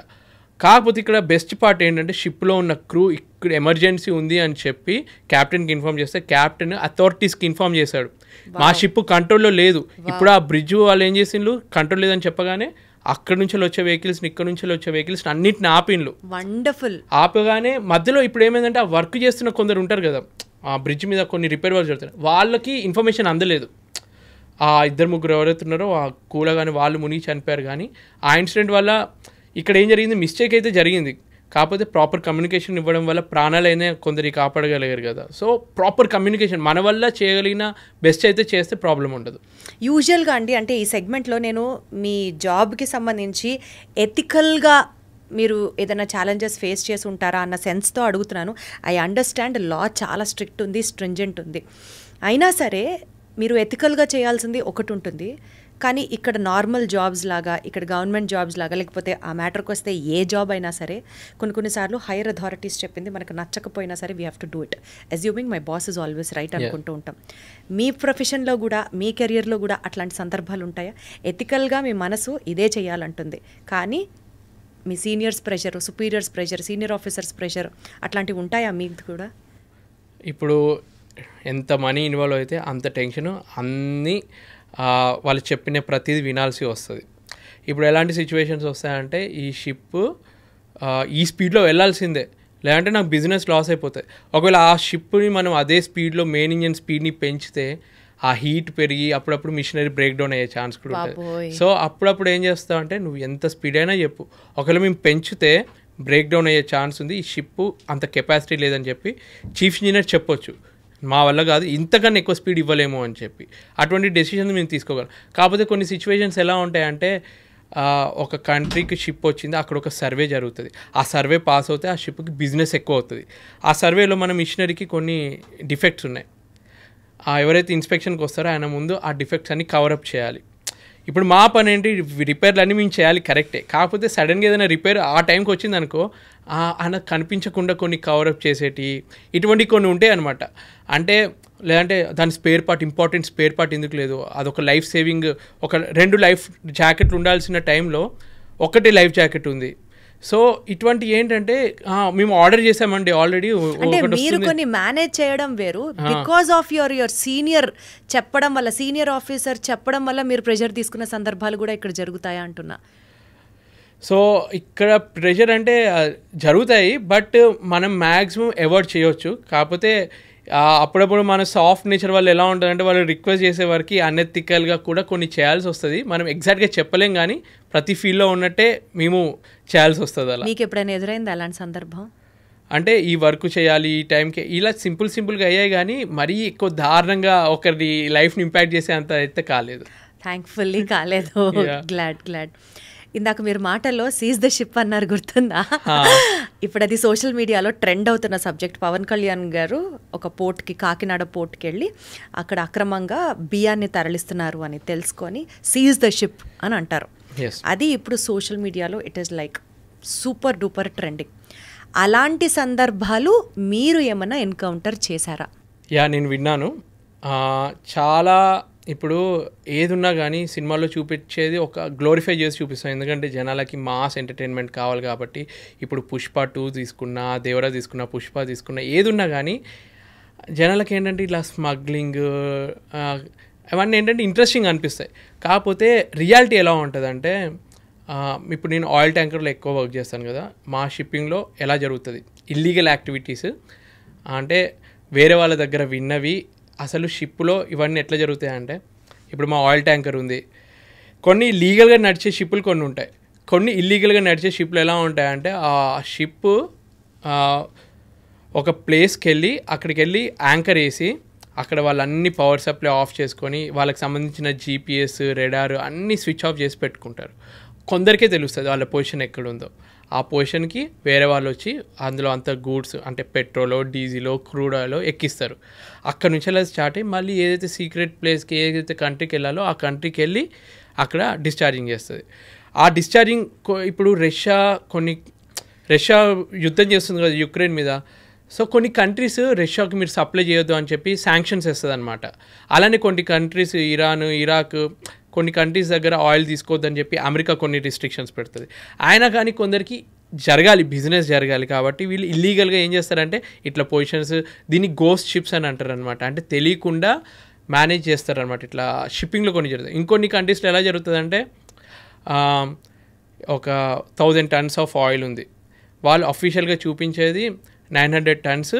కాకపోతే ఇక్కడ బెస్ట్ పార్ట్ ఏంటంటే షిప్లో ఉన్న క్రూ ఇక్కడ ఎమర్జెన్సీ ఉంది అని చెప్పి క్యాప్టెన్కి ఇన్ఫామ్ చేస్తే క్యాప్టెన్ అథారిటీస్కి ఇన్ఫామ్ చేశాడు, మా షిప్ కంట్రోల్లో లేదు. ఇప్పుడు ఆ బ్రిడ్జ్ వాళ్ళు ఏం చేసిండ్రు, కంట్రోల్ లేదని చెప్పగానే అక్కడి నుంచి వచ్చే వెహికల్స్ ఇక్కడ నుంచి వచ్చే వెహికల్స్ అన్నిటిని ఆపిండ్రు. వండర్ఫుల్. ఆపగానే మధ్యలో ఇప్పుడు ఏమైందంటే ఆ వర్క్ చేస్తున్న కొందరు ఉంటారు కదా, ఆ బ్రిడ్జ్ మీద కొన్ని రిపేర్ వర్క్ జరుగుతారు, వాళ్ళకి ఇన్ఫర్మేషన్ అందలేదు. ఆ 2-3 ఎవరైతే ఉన్నారో ఆ కూలగానే వాళ్ళు మునిగి చనిపోయారు. కానీ ఆ ఇన్సిడెంట్ వల్ల ఇక్కడ ఏం జరిగింది, మిస్టేక్ అయితే జరిగింది, కాకపోతే ప్రాపర్ కమ్యూనికేషన్ ఇవ్వడం వల్ల ప్రాణాలైనా కొందరికి కాపాడగలిగారు కదా. సో ప్రాపర్ కమ్యూనికేషన్ మన వల్ల చేయగలిగిన బెస్ట్ అయితే చేస్తే ప్రాబ్లం ఉండదు. యూజువల్గా అంటే ఈ సెగ్మెంట్లో నేను మీ జాబ్కి సంబంధించి ఎథికల్గా మీరు ఏదైనా ఛాలెంజెస్ ఫేస్ చేసి ఉంటారా అన్న సెన్స్తో అడుగుతున్నాను. ఐ అండర్స్టాండ్ లా చాలా స్ట్రిక్ట్ ఉంది, స్ట్రింజెంట్ ఉంది, అయినా సరే మీరు ఎథికల్గా చేయాల్సింది ఒకటి ఉంటుంది, కానీ ఇక్కడ నార్మల్ జాబ్స్ లాగా, ఇక్కడ గవర్నమెంట్ జాబ్స్ లాగా, లేకపోతే ఆ మ్యాటర్కి వస్తే ఏ జాబ్ అయినా సరే కొన్నిసార్లు హైయర్ అథారిటీస్ చెప్పింది మనకు నచ్చకపోయినా సరే we have to do it, assuming my boss is always right అనుకుంటూ ఉంటాం. మీ ప్రొఫెషన్లో కూడా, మీ కెరియర్లో కూడా అట్లాంటి సందర్భాలు ఉంటాయా? ఎథికల్గా మీ మనసు ఇదే చేయాలంటుంది, కానీ మీ seniors pressure, superiors pressure, senior officers pressure అట్లాంటివి ఉంటాయా మీకు కూడా? ఇప్పుడు ఎంత మనీ ఇన్వాల్వ్ అయితే అంత టెన్షన్, అన్నీ వాళ్ళు చెప్పిన ప్రతిదీ వినాల్సి వస్తుంది. ఇప్పుడు ఎలాంటి సిచ్యువేషన్స్ వస్తాయంటే ఈ షిప్ ఈ స్పీడ్లో వెళ్ళాల్సిందే, లేదంటే నాకు బిజినెస్ లాస్ అయిపోతాయి. ఒకవేళ ఆ షిప్ని మనం అదే స్పీడ్లో మెయిన్ ఇంజన్ స్పీడ్ని పెంచితే ఆ హీట్ పెరిగి అప్పుడప్పుడు మిషనరీ బ్రేక్ డౌన్ అయ్యే ఛాన్స్ కూడా ఉంటుంది. సో అప్పుడప్పుడు ఏం చేస్తావు అంటే నువ్వు ఎంత స్పీడ్ అయినా చెప్పు, ఒకవేళ మేము పెంచితే బ్రేక్ డౌన్ అయ్యే ఛాన్స్ ఉంది, ఈ షిప్ అంత కెపాసిటీ లేదని చెప్పి చీఫ్ ఇంజనీర్ చెప్పొచ్చు, మా వల్ల కాదు, ఇంతకన్నా ఎక్కువ స్పీడ్ ఇవ్వలేము అని చెప్పి. అటువంటి డెసిషన్స్ మేము తీసుకోగలం. కాకపోతే కొన్ని సిచ్యువేషన్స్ ఎలా ఉంటాయంటే ఒక కంట్రీకి షిప్ వచ్చింది, అక్కడ ఒక సర్వే జరుగుతుంది, ఆ సర్వే పాస్ అవుతే ఆ షిప్కి బిజినెస్ ఎక్కువ అవుతుంది. ఆ సర్వేలో మన మిషనరీకి కొన్ని డిఫెక్ట్స్ ఉన్నాయి, ఎవరైతే ఇన్స్పెక్షన్కి వస్తారో ఆయన ముందు ఆ డిఫెక్ట్స్ అన్ని కవరప్ చేయాలి. ఇప్పుడు మా పని ఏంటి, రిపేర్లు అన్నీ మేము చేయాలి కరెక్టే, కాకపోతే సడన్గా ఏదైనా రిపేర్ ఆ టైంకి వచ్చింది అనుకో ఆయన కనిపించకుండా కొన్ని కవరప్ చేసేటి ఇటువంటి కొన్ని ఉంటాయి అనమాట. అంటే లేదంటే దాని spare part, important spare part ఎందుకు లేదు, అదొక లైఫ్ సేవింగ్, ఒక 2 లైఫ్ జాకెట్లు ఉండాల్సిన టైంలో ఒకటే లైఫ్ జాకెట్ ఉంది. సో ఇటువంటి ఏంటంటే మేము ఆర్డర్ చేసామండి ఆల్రెడీ. అంటే మీరు కొన్ని మేనేజ్ చేయడం వేరు, బికాస్ ఆఫ్ యువర్ సీనియర్ చెప్పడం వల్ల, సీనియర్ ఆఫీసర్ చెప్పడం వల్ల మీరు ప్రెషర్ తీసుకున్న సందర్భాలు కూడా ఇక్కడ జరుగుతాయా అంటున్నా. సో ఇక్కడ ప్రెషర్ అంటే జరుగుతాయి, బట్ మనం మ్యాక్సిమం అవాయిడ్ చేయొచ్చు. కాకపోతే అప్పుడప్పుడు మన సాఫ్ట్ నేచర్ వాళ్ళు ఎలా ఉంటుందంటే వాళ్ళు రిక్వెస్ట్ చేసే వరకు అనెథికల్గా కూడా కొన్ని చేయాల్సి వస్తుంది. మనం ఎగ్జాక్ట్గా చెప్పలేం, కానీ ప్రతి ఫీల్డ్లో ఉన్నట్టే మేము చేయాల్సి వస్తుంది. అలా మీకు ఎప్పుడైనా ఎదురైంది అలాంటి సందర్భం? అంటే ఈ వర్క్ చేయాలి ఈ టైంకి, ఇలా సింపుల్గా అయ్యాయి, కానీ మరీ ఎక్కువ దారుణంగా ఒకరి లైఫ్ని ఇంపాక్ట్ చేసే అంత అయితే కాలేదు, థ్యాంక్ఫుల్లీ కాలేదు. గ్లాడ్. ఇందాక మీరు మాటల్లో సీజ్ ద షిప్ అన్నారు, గుర్తుందా? ఇప్పుడు అది సోషల్ మీడియాలో ట్రెండ్ అవుతున్న సబ్జెక్ట్. పవన్ కళ్యాణ్ గారు ఒక పోర్ట్కి, కాకినాడ పోర్ట్కి వెళ్ళి అక్కడ అక్రమంగా బియ్యాన్ని తరలిస్తున్నారు అని తెలుసుకొని సీజ్ ద షిప్ అని అంటారు. అది ఇప్పుడు సోషల్ మీడియాలో it is like super duper trending. అలాంటి సందర్భాలు మీరు ఏమైనా ఎన్కౌంటర్ చేశారా? నేను విన్నాను చాలా. ఇప్పుడు ఏదున్నా కానీ సినిమాల్లో చూపించేది ఒక గ్లోరిఫై చేసి చూపిస్తాం, ఎందుకంటే జనాలకి మాస్ ఎంటర్టైన్మెంట్ కావాలి కాబట్టి. ఇప్పుడు పుష్ప 2 తీసుకున్నా, దేవరా తీసుకున్నా, పుష్ప తీసుకున్నా, ఏదున్నా కానీ జనాలకి ఏంటంటే ఇలా స్మగ్లింగ్ అవన్నీ ఏంటంటే ఇంట్రెస్టింగ్ అనిపిస్తాయి. కాకపోతే రియాలిటీ ఎలా ఉంటుందంటే, ఇప్పుడు నేను ఆయిల్ ట్యాంకర్లో ఎక్కువ వర్క్ చేస్తాను కదా, మా షిప్పింగ్లో ఎలా జరుగుతుంది ఇల్లీగల్ యాక్టివిటీస్ అంటే వేరే వాళ్ళ దగ్గర విన్నవి. అసలు షిప్లో ఇవన్నీ ఎట్లా జరుగుతాయంటే, ఇప్పుడు మా ఆయిల్ ట్యాంకర్ ఉంది, కొన్ని లీగల్గా నడిచే షిప్పులు కొన్ని ఉంటాయి, కొన్ని ఇల్లీగల్గా నడిచే షిప్లు ఎలా ఉంటాయంటే ఆ షిప్ ఒక ప్లేస్కి వెళ్ళి అక్కడికి వెళ్ళి యాంకర్ వేసి అక్కడ వాళ్ళన్ని పవర్ సప్లై ఆఫ్ చేసుకొని వాళ్ళకి సంబంధించిన జీపీఎస్, రెడార్ అన్నీ స్విచ్ ఆఫ్ చేసి పెట్టుకుంటారు. కొందరికే తెలుస్తుంది వాళ్ళ పొజిషన్ ఎక్కడుందో. ఆ పొజిషన్కి వేరే వాళ్ళు వచ్చి అందులో అంత గూడ్స్ అంటే పెట్రోలో, డీజిలో, క్రూడ్ ఆయిలో ఎక్కిస్తారు. అక్కడ నుంచి అలా స్టార్ట్ అయ్యి మళ్ళీ ఏదైతే సీక్రెట్ ప్లేస్కి, ఏదైతే కంట్రీకి వెళ్ళాలో ఆ కంట్రీకి వెళ్ళి అక్కడ డిశ్చార్జింగ్ చేస్తుంది. ఆ డిశ్చార్జింగ్ ఇప్పుడు రష్యా యుద్ధం చేస్తుంది కదా యుక్రెయిన్ మీద. సో కొన్ని కంట్రీస్ రష్యాకి మీరు సప్లై చేయొద్దు అని చెప్పి శాంక్షన్స్ వేస్తుంది అనమాట. అలానే కొన్ని కంట్రీస్ ఇరాన్, ఇరాక్, కొన్ని కంట్రీస్ దగ్గర ఆయిల్ తీసుకోవద్దని చెప్పి అమెరికా కొన్ని రిస్ట్రిక్షన్స్ పెడుతుంది. అయినా కానీ కొందరికి జరగాలి, బిజినెస్ జరగాలి కాబట్టి వీళ్ళు ఇల్లీగల్గా ఏం చేస్తారంటే ఇట్లా పొజిషన్స్, దీన్ని గోస్ట్ షిప్స్ అని అంటారు అనమాట. అంటే తెలియకుండా మేనేజ్ చేస్తారనమాట. ఇట్లా షిప్పింగ్లో కొన్ని జరుగుతుంది. ఇంకొన్ని కంట్రీస్లో ఎలా జరుగుతుందంటే ఒక 1000 tons ఆఫ్ ఆయిల్ ఉంది, వాళ్ళు అఫీషియల్గా చూపించేది 900 tons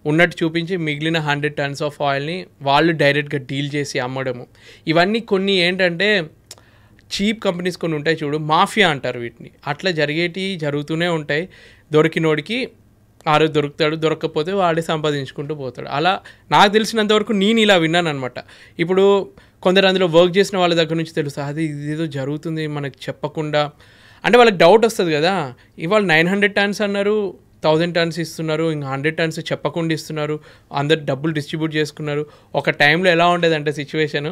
ఉన్నట్టు చూపించి మిగిలిన 100 tons ఆఫ్ ఆయిల్ని వాళ్ళు డైరెక్ట్గా డీల్ చేసి అమ్మడము. ఇవన్నీ కొన్ని ఏంటంటే చీప్ కంపెనీస్ కొన్ని ఉంటాయి చూడు, మాఫియా అంటారు వీటిని. అట్లా జరుగుతూనే ఉంటాయి. దొరికినోడికి ఆరోజు దొరుకుతాడు, దొరకకపోతే వాడే సంపాదించుకుంటూ పోతాడు. అలా నాకు తెలిసినంతవరకు నేను ఇలా విన్నాను అనమాట. ఇప్పుడు కొందరు అందులో వర్క్ చేసిన వాళ్ళ దగ్గర నుంచి తెలుస్తుంది అది ఇదేదో జరుగుతుంది మనకు చెప్పకుండా. అంటే వాళ్ళకి డౌట్ వస్తుంది కదా, ఇవాళ 900 tons అన్నారు, 1000 tons ఇస్తున్నారు, ఇంకా 100 tons చెప్పకుండా ఇస్తున్నారు, అందరు డబ్బులు డిస్ట్రిబ్యూట్ చేసుకున్నారు. ఒక టైంలో ఎలా ఉండేదంటే సిచ్యువేషను,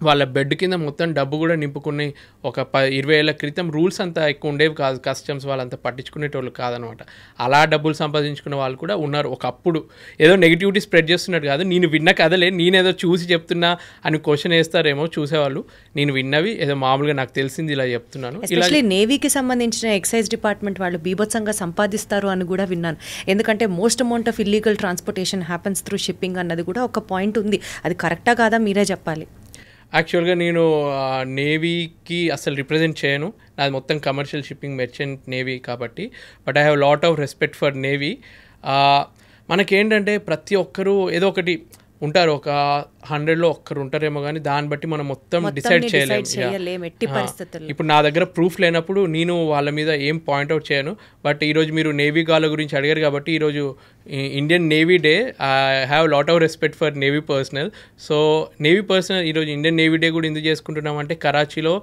వాళ్ళ బెడ్ కింద మొత్తం డబ్బు కూడా నింపుకుని ఒక 20 ఏళ్ల క్రితం రూల్స్ అంతా ఎక్కువ ఉండేవి కాదు, కస్టమ్స్ వాళ్ళంతా పట్టించుకునేటోళ్ళు కాదనమాట. అలా డబ్బులు సంపాదించుకున్న వాళ్ళు కూడా ఉన్నారు ఒకప్పుడు. ఏదో నెగిటివిటీ స్ప్రెడ్ చేస్తున్నట్టు కాదు, నేను విన్న కథలే, నేనేదో చూసి చెప్తున్నా అని క్వశ్చన్ వేస్తారేమో చూసేవాళ్ళు. నేను విన్నవి ఏదో మామూలుగా నాకు తెలిసింది ఇలా చెప్తున్నాను. ఎస్పెషల్లీ నేవీకి సంబంధించిన ఎక్సైజ్ డిపార్ట్మెంట్ వాళ్ళు బీభత్సంగా సంపాదిస్తారు అని కూడా విన్నాను. ఎందుకంటే most amount of illegal transportation happens through shipping అన్నది కూడా ఒక పాయింట్ ఉంది. అది కరెక్టా కాదా మీరే చెప్పాలి. యాక్చువల్గా నేను నేవీకి అసలు రిప్రజెంట్ చేయను, నాది మొత్తం కమర్షియల్ షిప్పింగ్ మెర్చెంట్ నేవీ కాబట్టి. But I have lot of respect for navy. మనకేంటంటే ప్రతి ఒక్కరూ ఏదో ఒకటి ఉంటారు, ఒక 100లో ఒక్కరు ఉంటారేమో, కానీ దాన్ని బట్టి మనం మొత్తం డిసైడ్ చేయలేము. ఇప్పుడు నా దగ్గర ప్రూఫ్ లేనప్పుడు నేను వాళ్ళ మీద ఏం పాయింట్అవుట్ చేయను. బట్ ఈరోజు మీరు నేవీ గాల గురించి అడిగారు కాబట్టి ఈరోజు Indian navy day. I have lot of respect for navy personal. So navy personal ఈరోజు ఇండియన్ నేవీ డే కూడా ఎందుకు చేసుకుంటున్నామంటే కరాచీలో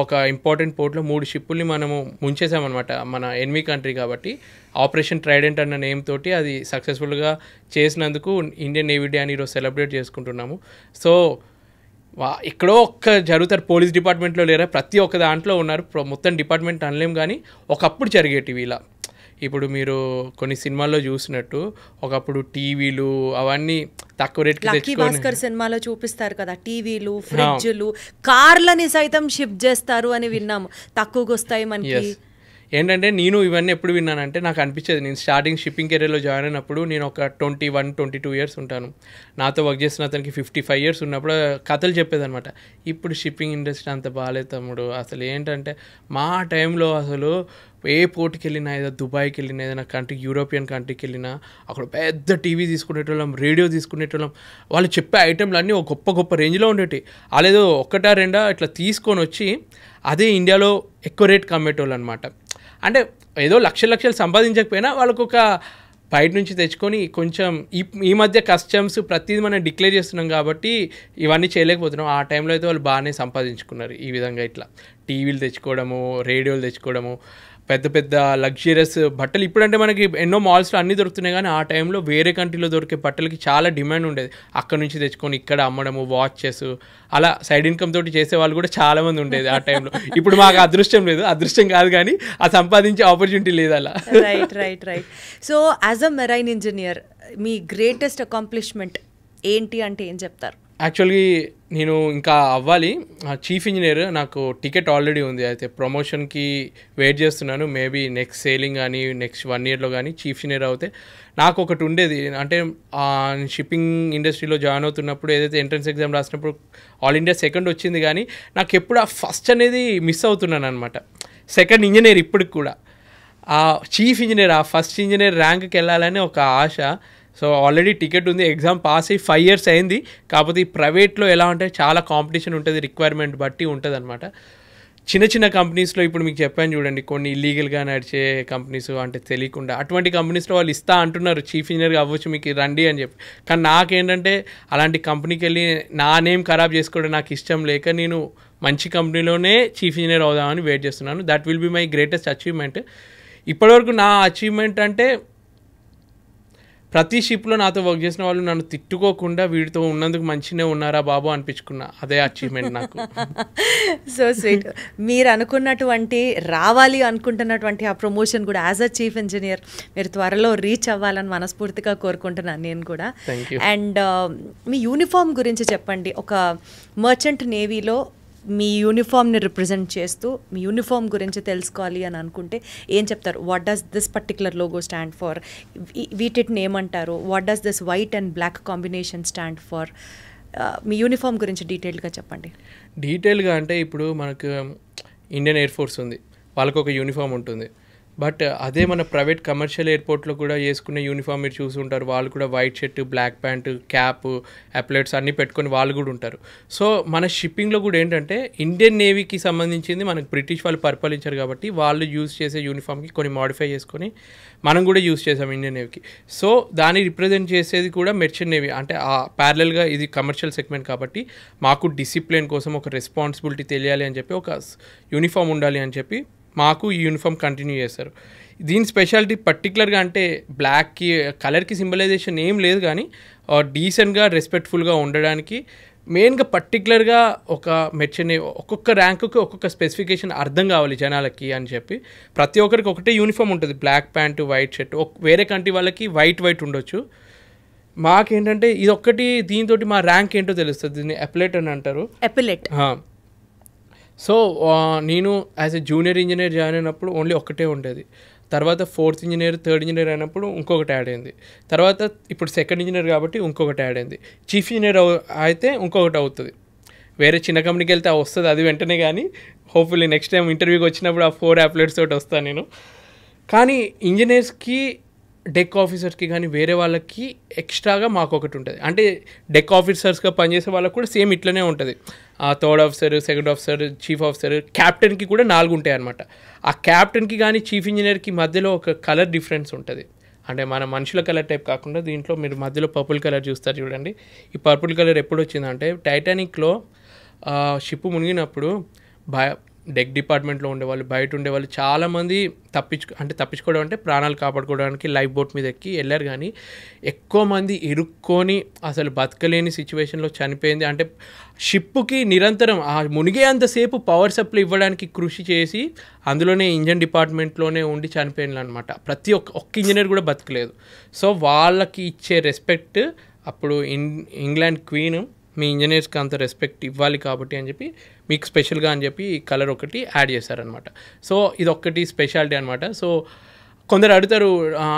ఒక ఇంపార్టెంట్ పోర్ట్లో 3 షిప్పుల్ని మనము ముంచేసామన్నమాట, మన ఎనిమీ కంట్రీ కాబట్టి. ఆపరేషన్ ట్రైడెంట్ అన్న నేమ్ తోటి అది సక్సెస్ఫుల్గా చేసినందుకు ఇండియన్ నేవీ డే అని ఈరోజు సెలబ్రేట్ చేసుకుంటున్నాము. సో ఎక్కడో ఒక్క జరుగుతారు, పోలీస్ డిపార్ట్మెంట్లో లేరా, ప్రతి ఒక్క దాంట్లో ఉన్నారు. మొత్తం డిపార్ట్మెంట్ అనలేం, కానీ ఒకప్పుడు జరిగేటివి ఇలా. ఇప్పుడు మీరు కొన్ని సినిమాల్లో చూసినట్టు ఒకప్పుడు టీవీలు అవన్నీ తక్కువ రేట్కి లక్కీ భాస్కర్ సినిమాలో చూపిస్తారు కదా, టీవీలు, ఫ్రిడ్జ్లు, కార్లని సైతం షిప్ చేస్తారు అని విన్నాము, తక్కువగా వస్తాయి మనకి. ఏంటంటే నేను ఇవన్నీ ఎప్పుడు విన్నానంటే నాకు అనిపించేది, నేను స్టార్టింగ్ షిప్పింగ్ కెరీర్లో జాయిన్ అయినప్పుడు నేను ఒక 21-22 ఇయర్స్ ఉంటాను. నాతో వర్క్ చేసిన అతనికి 55 ఇయర్స్ ఉన్నప్పుడు కథలు చెప్పేదనమాట. ఇప్పుడు షిప్పింగ్ ఇండస్ట్రీ అంత బాగాలేదు తమ్ముడు, అసలు ఏంటంటే మా టైంలో అసలు ఏ పోర్ట్కి వెళ్ళినా, ఏదో దుబాయ్కి వెళ్ళినా, ఏదైనా కంట్రీకి, యూరోపియన్ కంట్రీకి వెళ్ళినా అక్కడ పెద్ద టీవీ తీసుకునేటోళ్ళం, రేడియో తీసుకునేటోళ్ళం. వాళ్ళు చెప్పే ఐటెంలు అన్నీ ఒక గొప్ప గొప్ప రేంజ్లో ఉండేవి. అలాదో 1-2 ఇట్లా తీసుకొని వచ్చి అదే ఇండియాలో ఎక్కువ రేట్కి అమ్మేటోళ్ళు అనమాట. అంటే ఏదో లక్షలు సంపాదించకపోయినా వాళ్ళకు ఒక బయట నుంచి తెచ్చుకొని కొంచెం ఈ మధ్య కస్టమ్స్ ప్రతిదీ మనం డిక్లేర్ చేస్తున్నాం కాబట్టి ఇవన్నీ చేయలేకపోతున్నాం. ఆ టైంలో అయితే వాళ్ళు బాగానే సంపాదించుకున్నారు. ఈ విధంగా ఇట్లా టీవీలు తెచ్చుకోవడము, రేడియోలు తెచ్చుకోవడము, పెద్ద పెద్ద లగ్జరియస్ బట్టలు. ఇప్పుడంటే మనకి ఎన్నో మాల్స్లో అన్నీ దొరుకుతున్నాయి, కానీ ఆ టైంలో వేరే కంట్రీలో దొరికే బట్టలకి చాలా డిమాండ్ ఉండేది. అక్కడ నుంచి తెచ్చుకొని ఇక్కడ అమ్మడము, వాచెస్, అలా సైడ్ ఇన్కమ్ తోటి చేసే వాళ్ళు కూడా చాలామంది ఉండేది ఆ టైంలో. ఇప్పుడు మాకు అదృష్టం లేదు, అదృష్టం కాదు కానీ ఆ సంపాదించే ఆపర్చునిటీ లేదు అలా. Right. So as a marine engineer me greatest accomplishment ఏంటి అంటే ఏం చెప్తారు? యాక్చువల్లీ నేను ఇంకా అవ్వాలి చీఫ్ ఇంజనీర్. నాకు టికెట్ ఆల్రెడీ ఉంది, అయితే ప్రమోషన్కి వెయిట్ చేస్తున్నాను. మేబీ నెక్స్ట్ సేలింగ్ కానీ నెక్స్ట్ 1 ఇయర్లో కానీ చీఫ్ ఇంజనీర్ అవుతే నాకు ఒకటి ఉండేది. అంటే షిప్పింగ్ ఇండస్ట్రీలో జాయిన్ అవుతున్నప్పుడు ఏదైతే ఎంట్రన్స్ ఎగ్జామ్ రాసినప్పుడు ఆల్ ఇండియా సెకండ్ వచ్చింది, కానీ నాకు ఎప్పుడు ఆ ఫస్ట్ అనేది మిస్ అవుతున్నాను అనమాట. సెకండ్ ఇంజనీర్ ఇప్పటికి కూడా ఆ చీఫ్ ఇంజనీర్, ఆ ఫస్ట్ ఇంజనీర్ ర్యాంక్కి వెళ్ళాలని ఒక ఆశ. సో ఆల్రెడీ టికెట్ ఉంది, ఎగ్జామ్ పాస్ అయ్యి 5 ఇయర్స్ అయింది. కాకపోతే ఈ ప్రైవేట్లో ఎలా అంటే చాలా కాంపిటీషన్ ఉంటుంది, రిక్వైర్మెంట్ బట్టి ఉంటుంది అనమాట. చిన్న కంపెనీస్లో ఇప్పుడు మీకు చెప్పాను చూడండి, కొన్ని ఇల్లీగల్గా నడిచే కంపెనీస్, అంటే తెలియకుండా అటువంటి కంపెనీస్లో వాళ్ళు ఇస్తా అంటున్నారు, చీఫ్ ఇంజనీర్గా అవ్వచ్చు మీకు రండి అని చెప్పి. కానీ నాకేంటంటే అలాంటి కంపెనీకి వెళ్ళి నా నేమ్ ఖరాబ్ చేసుకోవడం నాకు ఇష్టం లేక నేను మంచి కంపెనీలోనే చీఫ్ ఇంజనీర్ అవుదామని వెయిట్ చేస్తున్నాను. That will be my greatest achievement. ఇప్పటివరకు నా అచీవ్మెంట్ అంటే ప్రతి షిప్లో నాతో వర్క్ చేసిన వాళ్ళు నన్ను తిట్టుకోకుండా వీడితో ఉన్నందుకు మంచిగా ఉన్నారా బాబు అనిపించుకున్నా, అదే అచీవ్మెంట్ నాకు. So sweet. మీరు అనుకున్నటువంటి రావాలి అనుకుంటున్నటువంటి ఆ ప్రమోషన్ కూడా యాజ్ అ చీఫ్ ఇంజనీర్ మీరు త్వరలో రీచ్ అవ్వాలని మనస్ఫూర్తిగా కోరుకుంటున్నాను నేను కూడా. అండ్ మీ యూనిఫామ్ గురించి చెప్పండి. ఒక మర్చెంట్ నేవీలో మీ యూనిఫామ్ని రిప్రజెంట్ చేస్తూ మీ యూనిఫామ్ గురించి తెలుసుకోవాలి అని అనుకుంటే ఏం చెప్తారు? What does this particular logo stand for? వీటిని ఏమంటారు? What does this white and black combination stand for? మీ యూనిఫామ్ గురించి డీటెయిల్గా చెప్పండి. డీటెయిల్గా అంటే ఇప్పుడు మనకు ఇండియన్ ఎయిర్ ఫోర్స్ ఉంది, వాళ్ళకు ఒక యూనిఫామ్ ఉంటుంది. బట్ అదే మన ప్రైవేట్ కమర్షియల్ ఎయిర్పోర్ట్లో కూడా వేసుకునే యూనిఫామ్ మీరు చూసుంటారు. వాళ్ళు కూడా white shirt, black pant, cap, epaulettes అన్నీ పెట్టుకొని వాళ్ళు కూడా ఉంటారు. సో మన షిప్పింగ్లో కూడా ఏంటంటే ఇండియన్ నేవీకి సంబంధించింది మనకు బ్రిటిష్ వాళ్ళు పరిపాలించారు కాబట్టి వాళ్ళు యూజ్ చేసే యూనిఫామ్కి కొన్ని మాడిఫై చేసుకొని మనం కూడా యూజ్ చేసాం ఇండియన్ నేవీకి. సో దాన్ని రిప్రజెంట్ చేసేది కూడా మెర్చెంట్ నేవీ. అంటే ఆ ప్యారలల్గా ఇది కమర్షియల్ సెగ్మెంట్ కాబట్టి మాకు డిసిప్లిన్ కోసం ఒక రెస్పాన్సిబిలిటీ తెలియాలి అని చెప్పి ఒక యూనిఫామ్ ఉండాలి అని చెప్పి మాకు ఈ యూనిఫామ్ కంటిన్యూ చేస్తారు. దీని స్పెషాలిటీ పర్టికులర్గా అంటే బ్లాక్కి కలర్కి సింబలైజేషన్ ఏం లేదు, కానీ డీసెంట్గా రెస్పెక్ట్ఫుల్గా ఉండడానికి మెయిన్గా పర్టికులర్గా ఒక మెచ్చని ఒక్కొక్క ర్యాంకుకి ఒక్కొక్క స్పెసిఫికేషన్ అర్థం కావాలి జనాలకి అని చెప్పి ప్రతి ఒక్కరికి ఒకటే యూనిఫామ్ ఉంటుంది, బ్లాక్ ప్యాంటు వైట్ షర్ట్. వేరే కంట్రీ వాళ్ళకి వైట్ ఉండొచ్చు. మాకేంటంటే ఇది ఒక్కటి, దీంతో మా ర్యాంక్ ఏంటో తెలుస్తుంది. దీన్ని అప్లెట్ అని అంటారు. అప్లెట్. సో నేను as a junior engineer join అయినప్పుడు ఓన్లీ ఒక్కటే ఉండేది. తర్వాత 4th ఇంజనీర్ 3rd ఇంజనీర్ అయినప్పుడు ఇంకొకటి యాడ్ అయింది. తర్వాత ఇప్పుడు 2nd ఇంజనీర్ కాబట్టి ఇంకొకటి యాడ్ అయింది. చీఫ్ ఇంజనీర్ అయితే ఇంకొకటి అవుతుంది. వేరే చిన్న కంపెనీకి వెళ్తే వస్తుంది అది వెంటనే, కానీ హోప్ఫుల్లీ నెక్స్ట్ టైం ఇంటర్వ్యూకి వచ్చినప్పుడు ఆ 4 అప్లెట్స్ తోటి వస్తాను నేను. కానీ ఇంజనీర్స్కి డెక్ ఆఫీసర్స్కి కానీ వేరే వాళ్ళకి ఎక్స్ట్రాగా మాకు ఒకటి ఉంటుంది. అంటే డెక్ ఆఫీసర్స్గా పనిచేసే వాళ్ళకి కూడా సేమ్ ఇట్లనే ఉంటుంది. 3rd officer, 2nd officer, chief officer, క్యాప్టెన్కి కూడా 4 ఉంటాయి అనమాట. ఆ క్యాప్టెన్కి కానీ చీఫ్ ఇంజనీర్కి మధ్యలో ఒక కలర్ డిఫరెన్స్ ఉంటుంది. అంటే మన మనుషుల కలర్ టైప్ కాకుండా దీంట్లో మీరు మధ్యలో పర్పుల్ కలర్ చూస్తారు చూడండి. ఈ పర్పుల్ కలర్ ఎప్పుడు వచ్చిందంటే టైటానిక్లో షిప్ మునిగినప్పుడు డెక్ డిపార్ట్మెంట్లో ఉండేవాళ్ళు, బయట ఉండేవాళ్ళు చాలామంది తప్పించుకోవడం అంటే ప్రాణాలు కాపాడుకోవడానికి లైఫ్ బోట్ మీద ఎక్కి వెళ్ళారు. కానీ ఎక్కువ మంది ఇరుక్కొని అసలు బతకలేని సిచ్యువేషన్లో చనిపోయింది. అంటే షిప్కి నిరంతరం ఆ మునిగే అంతసేపు పవర్ సప్లై ఇవ్వడానికి కృషి చేసి అందులోనే ఇంజన్ డిపార్ట్మెంట్లోనే ఉండి చనిపోయిన అనమాట. ప్రతి ఒక్క ఇంజనీర్ కూడా బతకలేదు. సో వాళ్ళకి ఇచ్చే రెస్పెక్ట్ అప్పుడు ఇంగ్లాండ్ క్వీన్ మీ ఇంజనీర్స్కి అంత రెస్పెక్ట్ ఇవ్వాలి కాబట్టి అని చెప్పి మీకు స్పెషల్గా అని చెప్పి ఈ కలర్ ఒకటి యాడ్ చేశారనమాట. సో ఇది ఒక్కటి స్పెషాలిటీ అనమాట. సో కొందరు అడుగుతారు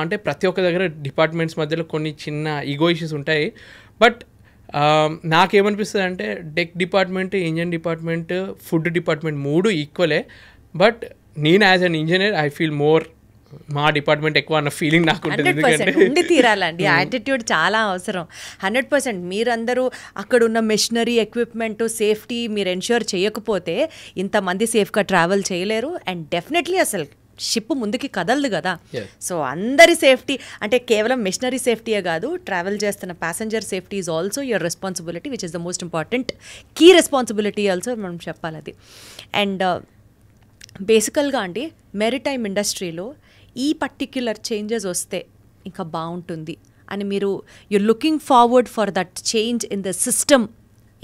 అంటే ప్రతి ఒక్క దగ్గర డిపార్ట్మెంట్స్ మధ్యలో కొన్ని చిన్న ఈగో ఇష్యూస్ ఉంటాయి. బట్ నాకేమనిపిస్తుంది అంటే deck department, engine department, food department 3 ఈక్వలే. బట్ నేను as an engineer I feel more మా డిపార్ట్మెంట్ ఎక్కువ అన్న ఫీలింగ్ నాకు ఉంటుంది. 100% ఉండి తీరాలండి. యాటిట్యూడ్ చాలా అవసరం. 100% మీరందరూ అక్కడ ఉన్న మెషినరీ, ఎక్విప్మెంట్, సేఫ్టీ మీరు ఎన్ష్యూర్ చేయకపోతే ఇంతమంది సేఫ్గా ట్రావెల్ చేయలేరు. అండ్ డెఫినెట్లీ అసలు షిప్ ముందుకి కదలదు కదా. సో అందరి సేఫ్టీ అంటే కేవలం మెషినరీ సేఫ్టీయే కాదు, ట్రావెల్ చేస్తున్న passenger safety is also your responsibility, which is the most important key responsibility also మనం చెప్పాలి. అండ్ బేసికల్గా అండి మెరిటైమ్ ఇండస్ట్రీలో ఈ పర్టిక్యులర్ చేంజెస్ వస్తే ఇంకా బాగుంటుంది అని మీరు looking forward for that change in the system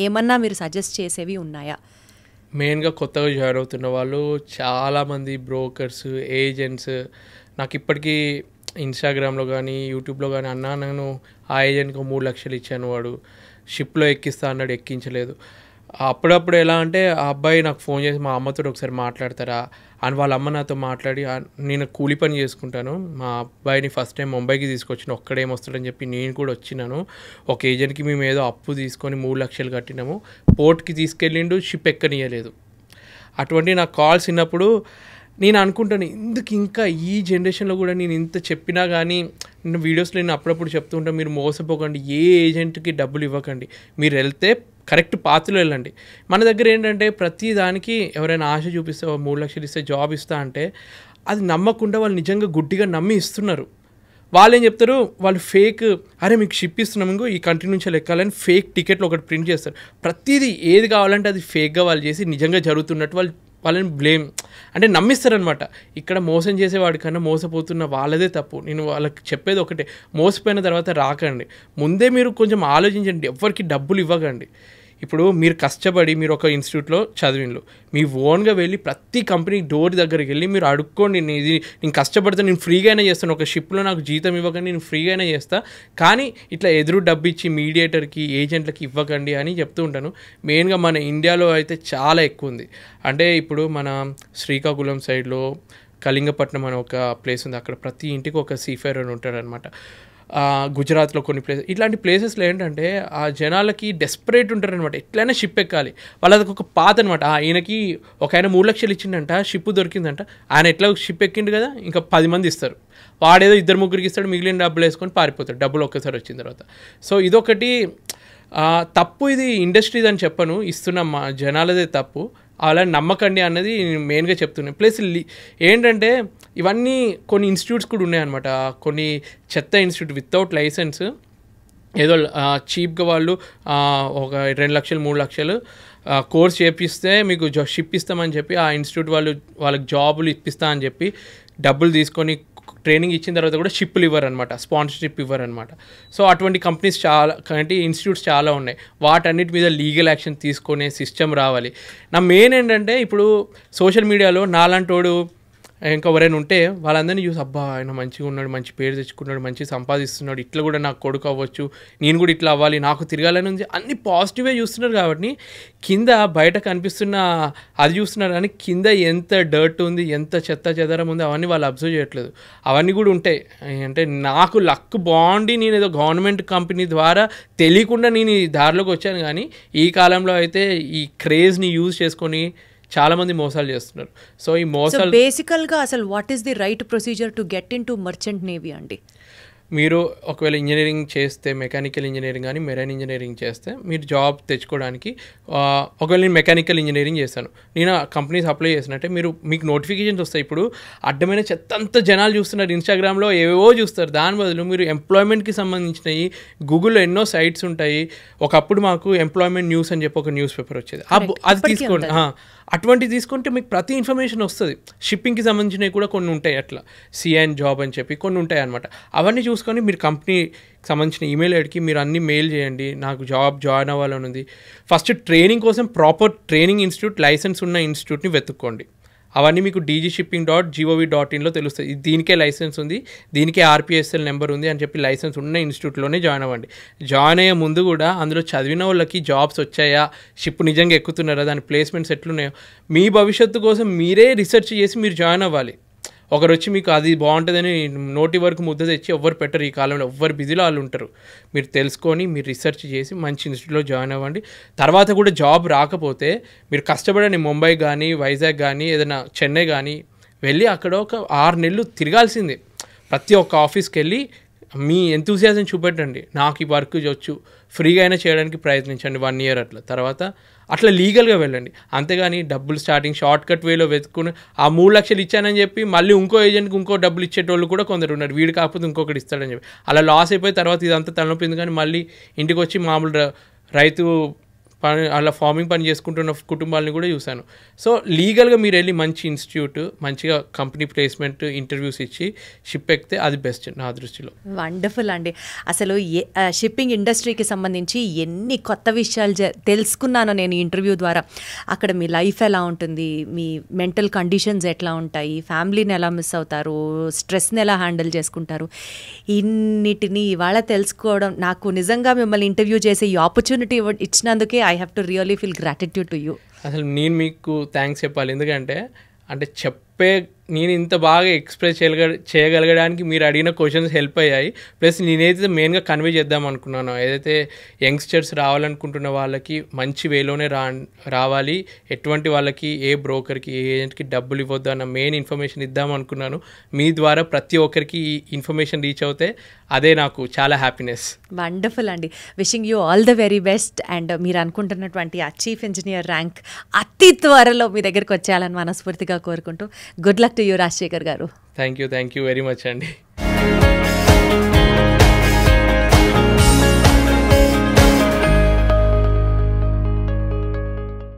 ఏమన్నా మీరు సజెస్ట్ చేసేవి ఉన్నాయా? మెయిన్గా కొత్తగా జాయిన్ అవుతున్న వాళ్ళు చాలామంది బ్రోకర్స్, ఏజెంట్స్ నాకు ఇప్పటికీ ఇన్స్టాగ్రామ్లో కానీ యూట్యూబ్లో కానీ నేను ఆ ఏజెంట్కి 3 లక్షలు ఇచ్చాను, వాడు షిప్లో ఎక్కిస్తా అన్నాడు, ఎక్కించలేదు. అప్పుడప్పుడు ఎలా అంటే ఆ అబ్బాయి నాకు ఫోన్ చేసి మా అమ్మతో ఒకసారి మాట్లాడతారా అని వాళ్ళ అమ్మ నాతో మాట్లాడి నేను కూలి పని చేసుకుంటాను, మా అబ్బాయిని ఫస్ట్ టైం ముంబైకి తీసుకొచ్చిన ఒక్కడేమొస్తాడని చెప్పి నేను కూడా వచ్చినాను. ఒక ఏజెంట్కి మేము ఏదో అప్పు తీసుకొని 3 లక్షలు కట్టినాము, పోర్ట్కి తీసుకెళ్ళిండు, షిప్ ఎక్కనియలేదు. అటువంటి నాకు కాల్స్ విన్నప్పుడు నేను అనుకుంటాను ఎందుకు ఇంకా ఈ జనరేషన్లో కూడా నేను ఇంత చెప్పినా కానీ నేను వీడియోస్లో నేను అప్పుడప్పుడు చెప్తూ ఉంటాను, మీరు మోసపోకండి, ఏ ఏజెంట్కి డబ్బులు ఇవ్వకండి, మీరు వెళ్తే కరెక్ట్ పాత్రలో వెళ్ళండి. మన దగ్గర ఏంటంటే ప్రతి దానికి ఎవరైనా ఆశ చూపిస్తే 3 లక్షలు ఇస్తే జాబ్ ఇస్తా అంటే అది నమ్మకుండా వాళ్ళు నిజంగా గుడ్డిగా నమ్మి ఇస్తున్నారు. వాళ్ళు ఏం చెప్తారు, వాళ్ళు ఫేక్, అరే మీకు షిప్ ఇస్తున్నాం ఇంకో ఈ కంట్రీ నుంచి ఎక్కాలని ఫేక్ టికెట్లు ఒకటి ప్రింట్ చేస్తారు. ప్రతిదీ ఏది కావాలంటే అది ఫేక్గా వాళ్ళు చేసి నిజంగా జరుగుతున్నట్టు వాళ్ళని బ్లేమ్ అంటే నమ్మిస్తారనమాట. ఇక్కడ మోసం చేసేవాడి కన్నా మోసపోతున్న వాళ్ళదే తప్పు. నేను వాళ్ళకి చెప్పేది ఒకటే, మోసపోయిన తర్వాత రాకండి, ముందే మీరు కొంచెం ఆలోచించండి, ఎవరికి డబ్బులు ఇవ్వకండి. ఇప్పుడు మీరు కష్టపడి మీరు ఒక ఇన్స్టిట్యూట్లో చదివిండ్రు, మీ ఓన్గా వెళ్ళి ప్రతి కంపెనీ డోర్ దగ్గరికి వెళ్ళి మీరు అడుక్కోండి, నేను కష్టపడితే నేను ఫ్రీగానే చేస్తాను, ఒక షిప్లో నాకు జీతం ఇవ్వకండి, నేను ఫ్రీగానే చేస్తా, కానీ ఇట్లా ఎదురు డబ్బు ఇచ్చి మీడియేటర్కి, ఏజెంట్లకి ఇవ్వకండి అని చెప్తూ ఉంటాను. మెయిన్గా మన ఇండియాలో అయితే చాలా ఎక్కువ ఉంది. అంటే ఇప్పుడు మన శ్రీకాకుళం సైడ్లో కళింగపట్నం అనే ఒక ప్లేస్ ఉంది, అక్కడ ప్రతి ఇంటికి ఒక సీఫేర్ అని ఉంటారనమాట. గుజరాత్లో కొన్ని ప్లేసెస్, ఇట్లాంటి ప్లేసెస్లో ఏంటంటే ఆ జనాలకి డెస్పరేట్ ఉంటారనమాట, ఎట్లయినా షిప్ ఎక్కాలి. వాళ్ళది ఒక పాత అనమాట. ఈయనకి ఒక ఆయన 3 లక్షలు ఇచ్చిండంట, షిప్ దొరికిందంట, ఆయన ఎట్లా షిప్ ఎక్కిండు కదా, ఇంకా 10 మంది ఇస్తారు, వాడేదో 2-3 ఇస్తాడు, మిగిలిన డబ్బులు వేసుకొని పారిపోతాడు, డబ్బులు ఒక్కసారి వచ్చిన తర్వాత. సో ఇదొకటి తప్పు, ఇది ఇండస్ట్రీది అని చెప్పను, ఇస్తున్న మా జనాలదే తప్పు, అలా నమ్మకండి అన్నది నేను మెయిన్గా చెప్తున్నాను. ప్లస్ ఏంటంటే ఇవన్నీ కొన్ని ఇన్స్టిట్యూట్స్ కూడా ఉన్నాయన్నమాట, కొన్ని చెత్త ఇన్స్టిట్యూట్ వితౌట్ లైసెన్స్, ఏదో చీప్గా వాళ్ళు ఒక 2 లక్షలు 3 లక్షలు కోర్స్ చేపిస్తే మీకు షిప్ ఇస్తామని చెప్పి ఆ ఇన్స్టిట్యూట్ వాళ్ళకి జాబులు ఇప్పిస్తా అని చెప్పి డబ్బులు తీసుకొని ట్రైనింగ్ ఇచ్చిన తర్వాత కూడా షిప్లు ఇవ్వరనమాట, స్పాన్సర్షిప్ ఇవ్వరనమాట. సో అటువంటి కంపెనీస్ చాలా అంటే ఇన్స్టిట్యూట్స్ చాలా ఉన్నాయి. వాటన్నిటి మీద లీగల్ యాక్షన్ తీసుకునే సిస్టమ్ రావాలి. నా మెయిన్ ఏంటంటే ఇప్పుడు సోషల్ మీడియాలో నాలాంటోడు ఇంకా ఎవరైనా ఉంటే వాళ్ళందరినీ చూసి అబ్బా ఆయన మంచిగా ఉన్నాడు, మంచి పేరు తెచ్చుకున్నాడు, మంచి సంపాదిస్తున్నాడు, ఇట్లా కూడా నాకు కొడుకు అవ్వచ్చు, నేను కూడా ఇట్లా అవ్వాలి, నాకు తిరగాలని ఉంది, అన్ని పాజిటివే చూస్తున్నారు. కాబట్టి కింద బయట కనిపిస్తున్న అది చూస్తున్నారు, కానీ కింద ఎంత డర్ట్ ఉంది, ఎంత చెత్త చెదరం ఉంది, అవన్నీ వాళ్ళు అబ్జర్వ్ చేయట్లేదు. అవన్నీ కూడా ఉంటాయి. అంటే నాకు లక్ బాగుండి నేను ఏదో గవర్నమెంట్ కంపెనీ ద్వారా తెలియకుండా నేను ఈ దారిలోకి వచ్చాను. కానీ ఈ కాలంలో అయితే ఈ క్రేజ్ని యూజ్ చేసుకొని చాలామంది మోసాలు చేస్తున్నారు. సో ఈ మోసాలు బేసికల్గా అసలు what is the right procedure to get in to merchant navy అండి? మీరు ఒకవేళ ఇంజనీరింగ్ చేస్తే, మెకానికల్ ఇంజనీరింగ్ కానీ మెరైన్ ఇంజనీరింగ్ చేస్తే మీరు జాబ్ తెచ్చుకోవడానికి, ఒకవేళ నేను మెకానికల్ ఇంజనీరింగ్ చేస్తాను, నేను కంపెనీస్ అప్లై చేసినట్టే మీకు నోటిఫికేషన్స్ వస్తాయి. ఇప్పుడు అడ్డమైన చెత్త అంతా జనాలు చూస్తున్నారు, ఇన్స్టాగ్రామ్లో ఏవేవో చూస్తారు. దాని బదులు మీరు ఎంప్లాయ్మెంట్కి సంబంధించినవి గూగుల్లో ఎన్నో సైట్స్ ఉంటాయి. ఒకప్పుడు మాకు ఎంప్లాయ్మెంట్ న్యూస్ అని చెప్పి ఒక న్యూస్ పేపర్ వచ్చేది, అది తీసుకోండి. అటువంటివి తీసుకుంటే మీకు ప్రతి ఇన్ఫర్మేషన్ వస్తుంది. షిప్పింగ్కి సంబంధించినవి కూడా కొన్ని ఉంటాయి, అట్లా సిఎన్ జాబ్ అని చెప్పి కొన్ని ఉంటాయి అనమాట. అవన్నీ చూసుకొని మీరు కంపెనీకి సంబంధించిన ఈమెయిల్ ఐడికి మీరు అన్ని మెయిల్ చేయండి, నాకు జాయిన్ అవ్వాలని ఉంది. ఫస్ట్ ట్రైనింగ్ కోసం ప్రాపర్ ట్రైనింగ్ ఇన్స్టిట్యూట్, లైసెన్స్ ఉన్న ఇన్స్టిట్యూట్ని వెతుక్కోండి. అవన్నీ మీకు dgshipping.gov.in తెలుస్తుంది. దీనికే లైసెన్స్ ఉంది, దీనికే RPSL నెంబర్ ఉంది అని చెప్పి లైసెన్స్ ఉన్న ఇన్స్టిట్యూట్లోనే జాయిన్ అవ్వండి. జాయిన్ అయ్యే ముందు కూడా అందులో చదివిన వాళ్ళకి జాబ్స్ వచ్చాయా, షిప్ నిజంగా ఎక్కుతున్నారా, దాని ప్లేస్మెంట్స్ ఎట్లున్నాయో మీ భవిష్యత్తు కోసం మీరే రీసెర్చ్ చేసి మీరు జాయిన్ అవ్వాలి. ఒకరు వచ్చి మీకు అది బాగుంటుందని నోటి వరకు ముద్ద తెచ్చి ఎవ్వరు పెట్టరు. ఈ కాలంలో ఎవ్వరు బిజీలో వాళ్ళు ఉంటారు. మీరు తెలుసుకొని మీరు రీసెర్చ్ చేసి మంచి ఇన్స్టిట్యూట్లో జాయిన్ అవ్వండి. తర్వాత కూడా జాబ్ రాకపోతే మీరు కష్టపడండి. ముంబై కానీ, వైజాగ్ కానీ, ఏదైనా చెన్నై కానీ వెళ్ళి అక్కడ ఒక 6 నెలలు తిరగాల్సిందే. ప్రతి ఒక్క ఆఫీస్కి వెళ్ళి మీ ఎంతూసియాజం చూపెట్టండి, నాకు ఈ వర్క్ వచ్చు, ఫ్రీగా అయినా చేయడానికి ప్రయత్నించండి 1 year అట్లా. తర్వాత అట్లా లీగల్గా వెళ్ళండి. అంతేగాని డబ్బులు స్టార్టింగ్ షార్ట్ కట్ వేలో వెతుక్కుని ఆ 3 లక్షలు ఇచ్చానని చెప్పి మళ్ళీ ఇంకో ఏజెంట్కి ఇంకో డబ్బులు ఇచ్చేటోళ్ళు కూడా కొందరు ఉన్నారు. వీడు కాకపోతే ఇంకొకటి ఇస్తాడని చెప్పి అలా లాస్ అయిపోయి తర్వాత ఇదంతా తలనొప్పింది. కానీ మళ్ళీ ఇంటికి వచ్చి మామూలు రైతు పని అలా ఫార్మింగ్ పని చేసుకుంటున్న కుటుంబాలని కూడా చూశాను. సో లీగల్గా మీరు వెళ్ళి మంచి ఇన్స్టిట్యూట్, మంచిగా కంపెనీ ప్లేస్మెంట్ ఇంటర్వ్యూస్ ఇచ్చి షిప్ ఎక్కితే అది బెస్ట్ నా దృష్టిలో. వండర్ఫుల్ అండి. అసలు షిప్పింగ్ ఇండస్ట్రీకి సంబంధించి ఎన్ని కొత్త విషయాలు తెలుసుకున్నానో నేను ఇంటర్వ్యూ ద్వారా. అక్కడ మీ లైఫ్ ఎలా ఉంటుంది, మీ మెంటల్ కండిషన్స్ ఎట్లా ఉంటాయి, ఫ్యామిలీని ఎలా మిస్ అవుతారు, స్ట్రెస్ని ఎలా హ్యాండిల్ చేసుకుంటారు, ఇన్నిటిని ఇవాళ తెలుసుకోవడం, నాకు నిజంగా మిమ్మల్ని ఇంటర్వ్యూ చేసే ఈ opportunity ఇచ్చినందుకే I have to really feel gratitude to you. అసలు నేను మీకు థ్యాంక్స్ చెప్పాలి. ఎందుకంటే నేను ఇంత బాగా ఎక్స్ప్రెస్ చేయగలగడానికి మీరు అడిగిన క్వశ్చన్స్ హెల్ప్ అయ్యాయి. ప్లస్ నేనైతే మెయిన్గా కన్వే చేద్దాం అనుకున్నాను, ఏదైతే యంగ్స్టర్స్ రావాలనుకుంటున్న వాళ్ళకి మంచి వేలోనే రావాలి, ఎటువంటి వాళ్ళకి ఏ బ్రోకర్కి ఏ ఏజెంట్కి డబ్బులు ఇవ్వద్దు అన్న మెయిన్ ఇన్ఫర్మేషన్ ఇద్దాం అనుకున్నాను. మీ ద్వారా ప్రతి ఒక్కరికి ఈ ఇన్ఫర్మేషన్ రీచ్ అవుతే అదే నాకు చాలా హ్యాపీనెస్. వండర్ఫుల్ అండి. Wishing you all the very best. And మీరు అనుకుంటున్నటువంటి ఆ చీఫ్ ఇంజనీర్ ర్యాంక్ అతి త్వరలో మీ దగ్గరికి వచ్చేయాలని మనస్ఫూర్తిగా కోరుకుంటూ good luck to you Rajasekhar garu. Thank you very much అండి.